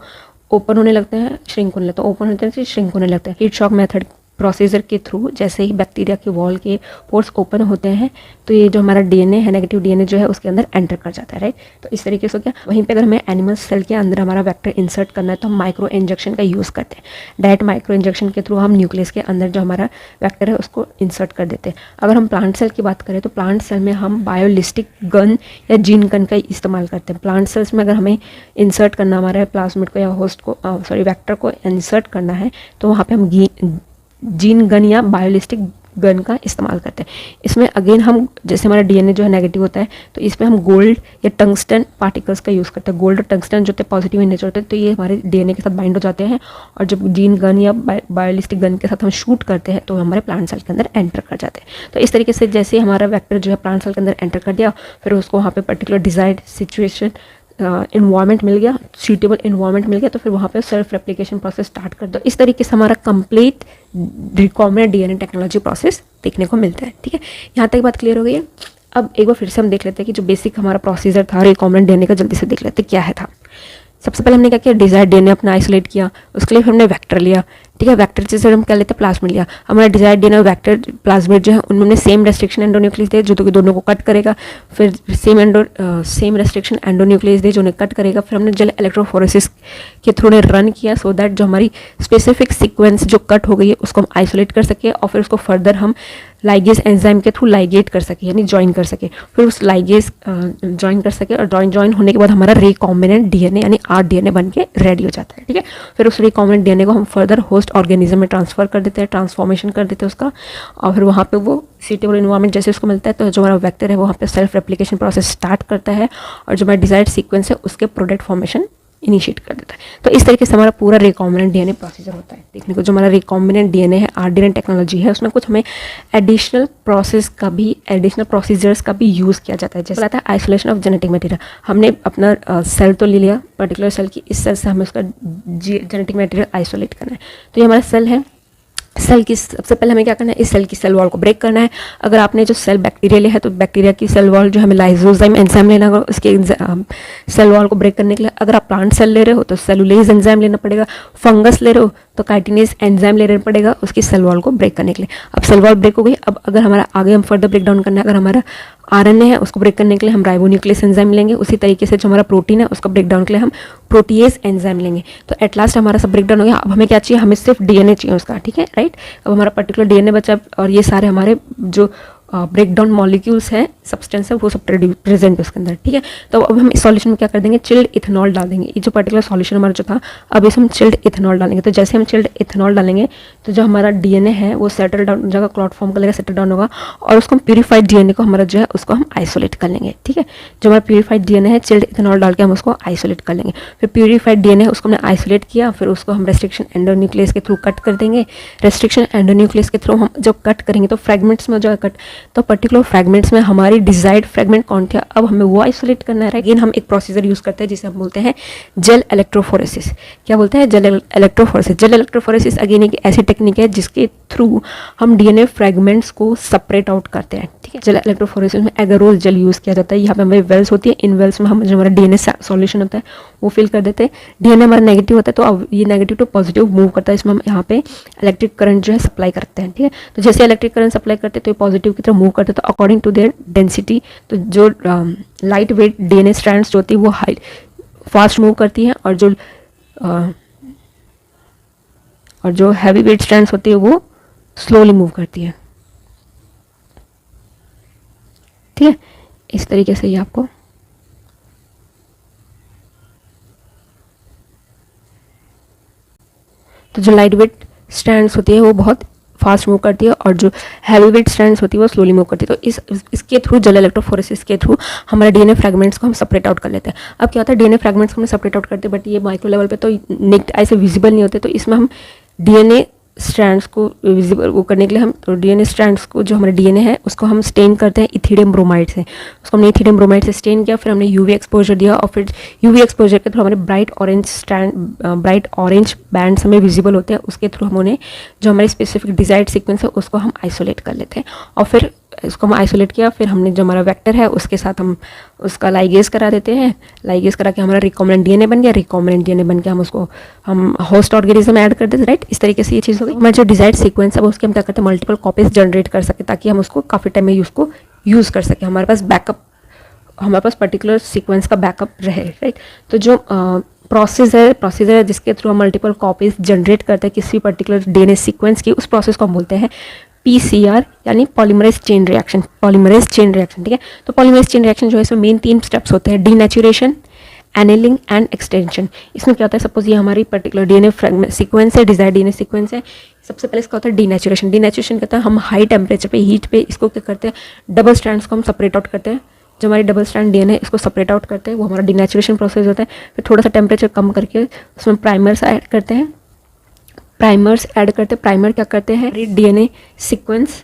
ओपन होने लगते हैं, श्रिंक होने लगते हैं, ओपन होते हैं, श्रिंक होने लगते हैं। हीट शॉक मेथड प्रोसीजर के थ्रू जैसे ही बैक्टीरिया के वॉल के पोर्स ओपन होते हैं तो ये जो हमारा डीएनए है, नेगेटिव डीएनए जो है उसके अंदर एंटर कर जाता है, राइट। तो इस तरीके से क्या, वहीं पे अगर हमें एनिमल सेल के अंदर हमारा वेक्टर इंसर्ट करना है तो हम माइक्रो इंजेक्शन का यूज़ करते हैं। डायरेक्ट माइक्रो इंजेक्शन के थ्रू हम न्यूक्लियस के अंदर जो हमारा वेक्टर है उसको इंसर्ट कर देते हैं। अगर हम प्लांट सेल की बात करें तो प्लांट सेल में हम बायोलिस्टिक गन या जीन गन का इस्तेमाल करते हैं। प्लांट सेल्स में अगर हमें इंसर्ट करना हमारे प्लाज्मिड को या होस्ट को वेक्टर को इंसर्ट करना है तो वहाँ पर हम जीन गन या बायोलिस्टिक गन का इस्तेमाल करते हैं। इसमें अगेन हम जैसे हमारा डीएनए जो है नेगेटिव होता है तो इसमें हम गोल्ड या टंगस्टन पार्टिकल्स का यूज़ करते हैं। गोल्ड और टंगस्टन जो होते हैं पॉजिटिव इन नेचर होते हैं तो ये हमारे डीएनए के साथ बाइंड हो जाते हैं और जब जीन गन या बायोलिस्टिक गन के साथ हम शूट करते हैं तो हमारे प्लांट सेल के अंदर एंटर कर जाते हैं। तो इस तरीके से जैसे हमारा वेक्टर जो है प्लांट सेल के अंदर एंटर कर दिया, फिर उसको वहाँ पर पर्टिकुलर डिजायर्ड सिचुएशन इन्वायरमेंट मिल गया, सूटेबल इन्वायरमेंट मिल गया, तो फिर वहाँ पे सेल्फ रेप्लिकेशन प्रोसेस स्टार्ट कर दो। इस तरीके से हमारा complete recombinant DNA technology process देखने को मिलता है, ठीक है। यहाँ तक बात क्लियर हो गई है। अब एक बार फिर से हम देख लेते हैं कि जो बेसिक हमारा प्रोसीजर था रिकॉम्बिनेंट डीएनए का, जल्दी से देख लेते हैं क्या है था। सबसे पहले हमने क्या किया, डिजायर्ड डीएनए अपना आइसोलेट किया, उसके लिए हमने वेक्टर लिया, ठीक है। वेक्टर जैसे हम क्या लेते हैं प्लाज्मिड लिया, हमारा डिजायर्ड डीएनए वेक्टर प्लाज्मिड जो है उनमें हमने सेम रेस्ट्रिक्शन एंडोन्यूक्लियस दे जो कि दोनों को कट करेगा, फिर सेम रेस्ट्रिक्शन एंडोन्यूक्लियस दे जो उन्हें कट करेगा, फिर हमने जेल इलेक्ट्रोफोरेसिस के थ्रू ने रन किया सो दैट जो हमारी स्पेसिफिक सीक्वेंस जो कट हो गई है उसको हम आइसोलेट कर सके और फिर उसको फर्दर हम लाइगेज एंजाइम के थ्रू लाइगेट कर सके यानी ज्वाइन कर सके, फिर उस लाइगेज ज्वाइन कर सके और ज्वाइन होने के बाद हमारा रिकॉम्बिनेंट डीएनए यानी rDNA बन के रेडी हो जाता है। ठीक है, फिर उस रिकॉम्बिनेंट डीएनए को हम फर्दर होस्ट ऑर्गेनिज्म में ट्रांसफर कर देते हैं, ट्रांसफॉर्मेशन कर देते हैं उसका, और फिर वहाँ पे वो सीटेबल इन्वायरमेंट जैसे उसको मिलता है तो जो हमारा वेक्टर है वहाँ पे सेल्फ रेप्लिकेशन प्रोसेस स्टार्ट करता है और जो हमारा डिजायर्ड सीक्वेंस है उसके प्रोडक्ट फॉर्मेशन इनिशिएट कर देता है। तो इस तरीके से हमारा पूरा रिकॉम्बिनेंट डीएनए प्रोसीजर होता है। देखने को जो हमारा रिकॉम्बिनेंट डीएनए है rDNA टेक्नोलॉजी है उसमें कुछ हमें एडिशनल प्रोसीजर्स का भी यूज़ किया जाता है। जैसे आता है आइसोलेशन ऑफ जेनेटिक मटेरियल, हमने अपना सेल तो ले लिया पर्टिकुलर सेल की, इस सेल से हमें उसका जेनेटिक मटेरियल आइसोलेट करना है। तो ये हमारा सेल है, सेल की सबसे पहले हमें क्या करना है, इस सेल की सेल वॉल को ब्रेक करना है। अगर आपने जो सेल बैक्टीरिया लिया है तो बैक्टीरिया की सेल वॉल जो हमें लाइसोजाइम एंजाइम लेना होगा उसके सेल वॉल को ब्रेक करने के लिए। अगर आप प्लांट सेल ले रहे हो तो सेलुलेज एंजाइम लेना पड़ेगा, फंगस ले रहे हो तो काइटिनेज एंजाइम लेना पड़ेगा उसकी सेल वॉल को ब्रेक करने के लिए। अब सेल वॉल ब्रेक हो गई, अब अगर हमारा आगे हम फर्दर ब्रेक डाउन करना है, अगर हमारा RNA है उसको ब्रेक करने के लिए हम राइबोन्यूक्लियस एंजाइम लेंगे, उसी तरीके से जो हमारा प्रोटीन है उसका ब्रेक डाउन के लिए हम प्रोटीएज एंजाइम लेंगे। तो एट लास्ट हमारा सब ब्रेक डाउन हो गया। अब हमें क्या चाहिए, हमें सिर्फ डीएनए चाहिए उसका। ठीक है, राइट। अब हमारा पर्टिकुलर डीएनए बचा और ये सारे हमारे जो ब्रेक डाउन मॉलिक्यूल्स हैं, सब्सटेंस है, वो सब प्रेजेंट है उसके अंदर। ठीक है, तो अब हम इस सॉल्यूशन में क्या कर देंगे, चिल्ड इथेनॉल डाल देंगे। ये जो पर्टिकुलर सॉल्यूशन हमारा जो था, अब इसमें हम चिल्ड इथेनॉल डालेंगे। तो जैसे हम चिल्ड इथेनॉल डालेंगे तो जो हमारा डीएनए है वो सेटल डाउन जगह क्लॉट फॉर्म कर लेगा, सेटल डाउन होगा और उसको हम प्यूरीफाइड डीएनए को हमारा जो है उसको हम आइसोलेट कर लेंगे। ठीक है, जो हमारा प्यूरीफाइड डीएनए है चिल्ड इथेनॉल डाल के हम उसको आइसोलेट कर लेंगे। फिर प्यूरीफाइड डीएनए उसको हमने आइसोलेट किया, फिर उसको हम रेस्ट्रिक्शन एंडोन्यूक्लियस के थ्रू कट कर देंगे। रेस्ट्रिक्शन एंडोन्यूक्लियस के थ्रू हम जो कट करेंगे तो फ्रेगमेंट्स में हो जाएगा कट, तो पर्टिकुलर फ्रेगमेंट्स में हमारी डिजायर्ड फ्रेगमेंट कौन था, अब हमें वो आइसोलेट करना है। अगेन हम एक प्रोसीजर यूज करते हैं जिसे हम बोलते हैं जेल इलेक्ट्रोफोरेसिस। क्या बोलते हैं, gel electrophoresis. Gel electrophoresis again एक ऐसी टेक्निक है जिसके थ्रू हम डीएनए फ्रेगमेंट्स को सेपरेट आउट करते हैं। ठीक है, जेल इलेक्ट्रोफोरेसिस में एगरोल जेल यूज किया जाता है। यहाँ पे हमारी वेल्स होती है, इन वेल्स में हम जो हमारा डीएनए सॉल्यूशन होता है वो फिल कर देते हैं। डीएनए हमारा नेगेटिव होता है तो अब ये नेगेटिव टू पॉजिटिव मूव करता है, इसमें हम यहाँ पे इलेक्ट्रिक करंट जो है सप्लाई करते हैं। ठीक है, तो जैसे इलेक्ट्रिक करंट सप्लाई करते हैं तो ये पॉजिटिव की तरफ मूव करते हैं, तो अकॉर्डिंग टू देयर डेंसिटी, तो जो लाइट वेट डीएनए स्ट्रैंड्स जो होती है वो हाई फास्ट मूव करती है और जो हैवी वेट स्ट्रैंड्स होती है वो स्लोली मूव करती है। ठीक है, इस तरीके से ये आपको तो जो लाइट वेट स्ट्रैंड्स होती है वो बहुत फास्ट मूव करती है और जो हैवी वेट स्ट्रैंड्स होती है वो स्लोली मूव करती है। तो इसके थ्रू जेल इलेक्ट्रोफोरेसिस के थ्रू हमारे डीएनए फ्रैगमेंट्स को हम सेपरेट आउट कर लेते हैं। अब क्या होता है, डीएनए फ्रैगमेंट्स को हम सेपरेट आउट करते हैं बट ये माइक्रो लेवल पे तो नेक्ड आई से विजिबल नहीं होते, तो इसमें हम डीएनए स्ट्रैंड्स को विजिबल वो करने के लिए हम तो डीएनए स्ट्रैंड्स को जो हमारे डीएनए है उसको हम स्टेन करते हैं इथिडियम ब्रोमाइड से। उसको हमने इथिडियम ब्रोमाइड से स्टेन किया, फिर हमने यूवी एक्सपोजर दिया और फिर यूवी एक्सपोजर के थ्रू हमारे ब्राइट ऑरेंज बैंड्स हमें विजिबल होते हैं। उसके थ्रू हम उन्हें जो हमारे स्पेसिफिक डिजायर्ड सीक्वेंस है उसको हम आइसोलेट कर लेते हैं और फिर इसको हम आइसोलेट किया, फिर हमने जो हमारा वेक्टर है उसके साथ हम उसका लाइगेज करा देते हैं। लाइगेज करा के हमारा रिकॉम्बिनेंट डीएनए बन गया। रिकॉम्बिनेंट डीएनए बन के हम होस्ट ऑर्गेनिज्म ऐड कर देते, राइट। इस तरीके से ये चीज़ हो गई। हमारा जो डिजायर्ड सीक्वेंस है उसके हम क्या करते हैं, मल्टीपल कॉपीज जनरेट कर सके ताकि हम उसको काफ़ी टाइम में उसको यूज़ कर सकें, हमारे पास पर्टिकुलर सीक्वेंस का बैकअप रहे, राइट। तो जो प्रोसीजर है जिसके थ्रू हम मल्टीपल कॉपीज जनरेट करते हैं किसी पर्टिकुलर डीएनए सीक्वेंस की, उस प्रोसेस को हम बोलते हैं PCR यानी पॉलीमरेज चेन रिएक्शन। ठीक है, तो पॉलीमरेज चेन रिएक्शन जो है इसमें मेन 3 स्टेप्स होते हैं, डीनेचुरेशन, एनेलिंग एंड एक्सटेंशन। इसमें क्या होता है, सपोज ये हमारी पर्टिकुलर डीएनए फ्रेगमेंट सीक्वेंस है, डिजायर्ड डीएनए सीक्वेंस है। सबसे पहले इसका होता है डीनेचुरेशन। डीनेचुरेशन कहता है हम हाई टेम्परेचर पे, हीट पे इसको क्या करते हैं, डबल स्ट्रैंड्स को हम सेपरेट आउट करते हैं। जो हमारी डबल स्ट्रैंड डीएनए इसको सेपरेट आउट करते हैं, वो हमारा डीनेचुरेशन प्रोसेस होता है। फिर थोड़ा सा टेम्परेचर कम करके उसमें प्राइमर्स ऐड करते हैं। प्राइमर क्या करते हैं, डीएनए सीक्वेंस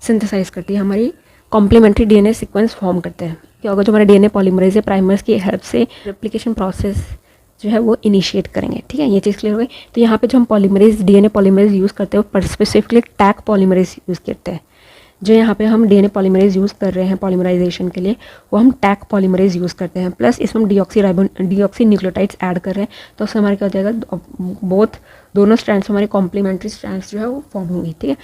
सिंथेसाइज करती है, हमारी कॉम्प्लीमेंट्री डीएनए सीक्वेंस फॉर्म करते हैं। क्या होगा, जो हमारा डीएनए पॉलीमरेज है प्राइमर्स की हेल्प से रेप्लिकेशन प्रोसेस जो है वो इनिशिएट करेंगे। ठीक है, ये चीज़ क्लियर हो गई। तो यहाँ पे जो हम डीएनए पॉलीमरेज यूज़ करते हैं वो स्पेसिफिकली टैक पॉलीमरेज यूज़ करते हैं। जो यहाँ पे हम डीएनए पॉलीमरेज यूज़ कर रहे हैं पॉलीमराइजेशन के लिए, वो हम टैक पॉलीमरेज यूज़ करते हैं। प्लस इसमें हम डीऑक्सी न्यूक्लियोटाइड्स ऐड कर रहे हैं, तो उससे हमारे क्या हो जाएगा, बोथ दोनों स्ट्रैंड्स हमारे कॉम्प्लीमेंट्री स्ट्रैंड्स जो है वो फॉर्म होंगी, ठीक है।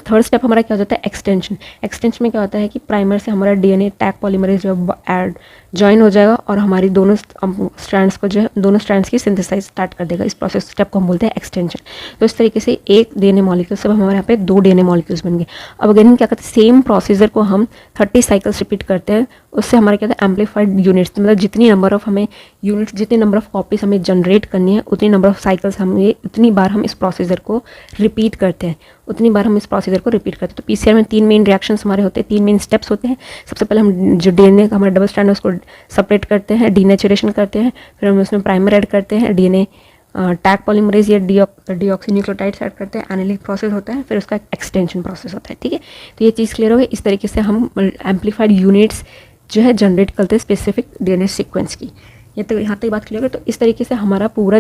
थर्ड स्टेप हमारा क्या हो जाता है, एक्सटेंशन। एक्सटेंशन में क्या होता है कि प्राइमर से हमारा डीएनए टैग पॉलीमरेज जो है ज्वाइन हो जाएगा और हमारी दोनों स्ट्रैंड्स को जो है दोनों स्ट्रैंड्स की सिंथेसाइज स्टार्ट कर देगा। इस प्रोसेस स्टेप को हम बोलते हैं एक्सटेंशन। तो इस तरीके से एक डीएनए मॉलिक्यूल से हमारे यहाँ पे 2 डीएनए मॉलिक्यूल्स बन गए। अब अगेन क्या करते हैं, सेम प्रोसीजर को हम 30 साइकिल्स रिपीट करते हैं। उससे हमारे क्या होता है, एम्पलीफाइड यूनिट्स, मतलब जितनी नंबर ऑफ हमें यूनिट्स, जितनी नंबर ऑफ कॉपीज हमें जनरेट करनी है उतनी नंबर ऑफ साइकिल्स हमें उतनी बार हम इस प्रोसीजर को रिपीट करते हैं, उतनी बार हम इस प्रोसीजर को रिपीट करते हैं। तो पीसीआर में 3 मेन रिएक्शंस हमारे होते हैं, 3 मेन स्टेप्स होते हैं। सबसे पहले हम जो डीएनए का हमारा डबल स्ट्रैंड है उसको सेपरेट करते हैं, डीनेचुरेशन करते हैं, फिर हम उसमें प्राइमर ऐड करते हैं, डीएनए टैग पॉलीमरेज या डीऑक्सीन्यूक्लियोटाइड्स ऐड करते हैं, एनालिक प्रोसेस होता है, फिर उसका एक्सटेंशन प्रोसेस होता है, ठीक है। तो ये चीज़ क्लियर हो गई। इस तरीके से हम एम्पलीफाइड यूनिट्स जो है जनरेट करते हैं स्पेसिफिक डीएनए सीक्वेंस की। ये तो यहाँ तक बात क्लियर है। तो इस तरीके से हमारा पूरा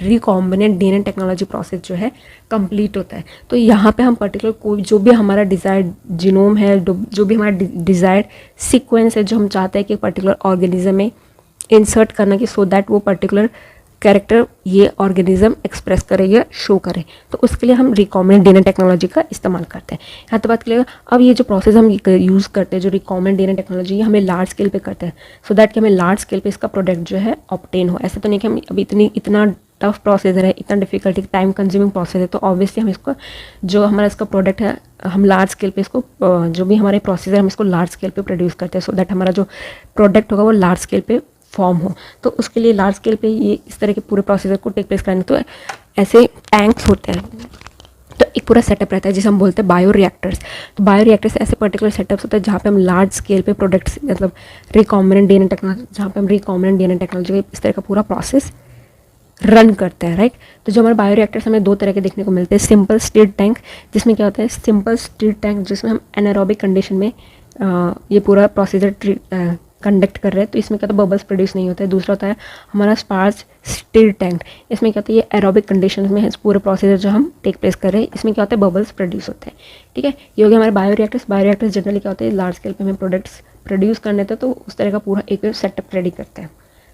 रिकॉम्बिनेंट डीएनए टेक्नोलॉजी प्रोसेस जो है कंप्लीट होता है। तो यहाँ पे हम पर्टिकुलर कोई जो भी हमारा डिज़ायर्ड जीनोम है, जो भी हमारा डिज़ायर्ड सीक्वेंस है जो हम चाहते हैं कि पर्टिकुलर ऑर्गेनिज्म में इंसर्ट करना, कि सो दैट वो पर्टिकुलर कैरेक्टर ये ऑर्गेनिज्म एक्सप्रेस करे या शो करे, तो उसके लिए हम रिकॉम्बिनेंट डीएनए टेक्नोलॉजी का इस्तेमाल करते हैं। यहाँ तो बात क्लियर। अब ये जो प्रोसेस हम यूज़ करते हैं, जो रिकॉम्बिनेंट डीएनए टेक्नोलॉजी, हमें लार्ज स्केल पे करते हैं, सो दैट कि हमें लार्ज स्केल पे इसका प्रोडक्ट जो है ऑब्टेन हो। ऐसा तो नहीं कि हम अभी इतना टफ प्रोसेसर है, इतना डिफिकल्टी टाइम कंज्यूमिंग प्रोसेस है, तो ऑब्वियसली हम इसको जो हमारा इसका प्रोडक्ट है हम लार्ज स्केल पे इसको जो भी हमारे प्रोसेसर हम इसको लार्ज स्केल पे प्रोड्यूस करते हैं, सो दैट हमारा जो प्रोडक्ट होगा वो लार्ज स्केल पे फॉर्म हो। तो उसके लिए लार्ज स्केल पे ये इस तरह के पूरे प्रोसीजर को टेक प्लेस कराने, तो ऐसे टैंक्स होते हैं। तो एक पूरा सेटअप रहता है जिसे हम बोलते हैं बायो रिएक्टर्स। तो बायो रिएक्टर्स ऐसे पर्टिकुलर सेटअप्स होते हैं जहाँ पे हम लार्ज स्केल पे प्रोडक्ट्स, मतलब रिकॉम्बिनेंट डीएनए टेक्नोलॉजी, जहाँ पे हम रिकॉम्बिनेंट डीएनए टेक्नोलॉजी इस तरह का पूरा प्रोसेस रन करते हैं, राइट। तो जो हमारे बायो रिएक्टर्स हमें 2 तरह के देखने को मिलते हैं। सिंपल स्टिर्ड टैंक, जिसमें क्या होता है, सिंपल स्टिर्ड टैंक जिसमें हम एनारोबिक कंडीशन में ये पूरा प्रोसीजर कंडक्ट कर रहे हैं, तो इसमें क्या होता है, बबल्स प्रोड्यूस नहीं होते हैं। दूसरा होता है हमारा स्पार्स स्टिर टैंक, इसमें क्या होता है, ये एरोबिक कंडीशंस में है पूरे प्रोसीजर जो हम टेक प्लेस कर रहे हैं, इसमें क्या होता है, बबल्स प्रोड्यूस होते हैं, ठीक है। ये हो गया हमारे bio reactors. Bio reactors generally क्या होते हैं, लार्ज स्केल पे हमें प्रोडक्ट्स प्रोड्यूस करने थे, तो उस तरह का पूरा एक सेटअप रेडी करते हैं,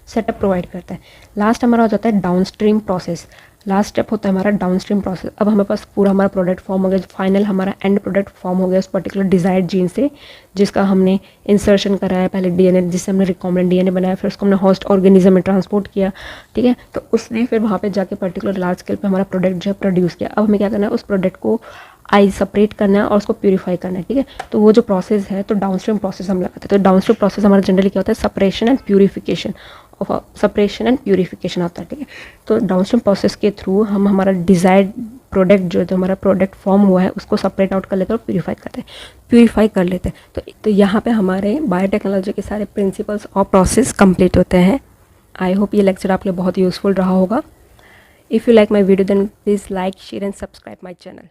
सेटअप प्रोवाइड करता है। लास्ट हमारा हो जाता है डाउनस्ट्रीम प्रोसेस। लास्ट स्टेप होता है हमारा डाउनस्ट्रीम प्रोसेस। अब हमारे पास पूरा हमारा प्रोडक्ट फॉर्म हो गया, फाइनल हमारा एंड प्रोडक्ट फॉर्म हो गया उस पर्टिकुलर डिजायर्ड जीन से, जिसका हमने इंसर्शन कराया पहले डीएनए, जिससे हमने रिकॉम्बिनेंट डीएनए बनाया, फिर उसको हमने होस्ट ऑर्गेनिज्म में ट्रांसपोर्ट किया, ठीक है। तो उसने फिर वहाँ पे जाके पर्टिकुलर लार्ज स्केल पे हमारा प्रोडक्ट जो है प्रोड्यूस किया। अब हमें क्या करना है, उस प्रोडक्ट को सेपरेट करना है और उसको प्यूरीफाई करना है, ठीक है। तो वो जो प्रोसेस है, तो डाउनस्ट्रीम प्रोसेस हम लगाते हैं। तो डाउनस्ट्रीम प्रोसेस हमारा जनरली क्या होता है, सेपरेशन एंड प्यूरिफिकेशन होता है, ठीक है। तो डाउनस्ट्रीम प्रोसेस के थ्रू हम हमारा डिजायर्ड प्रोडक्ट जो हमारा प्रोडक्ट फॉर्म हुआ है उसको सेपरेट आउट कर लेते हैं और प्यूरीफाई कर लेते हैं। तो यहाँ पे हमारे बायोटेक्नोलॉजी के सारे प्रिंसिपल्स और प्रोसेस कंप्लीट होते हैं। आई होप ये लेक्चर आपके लिए बहुत यूजफुल रहा होगा। If you like my video then please like, share and subscribe my channel.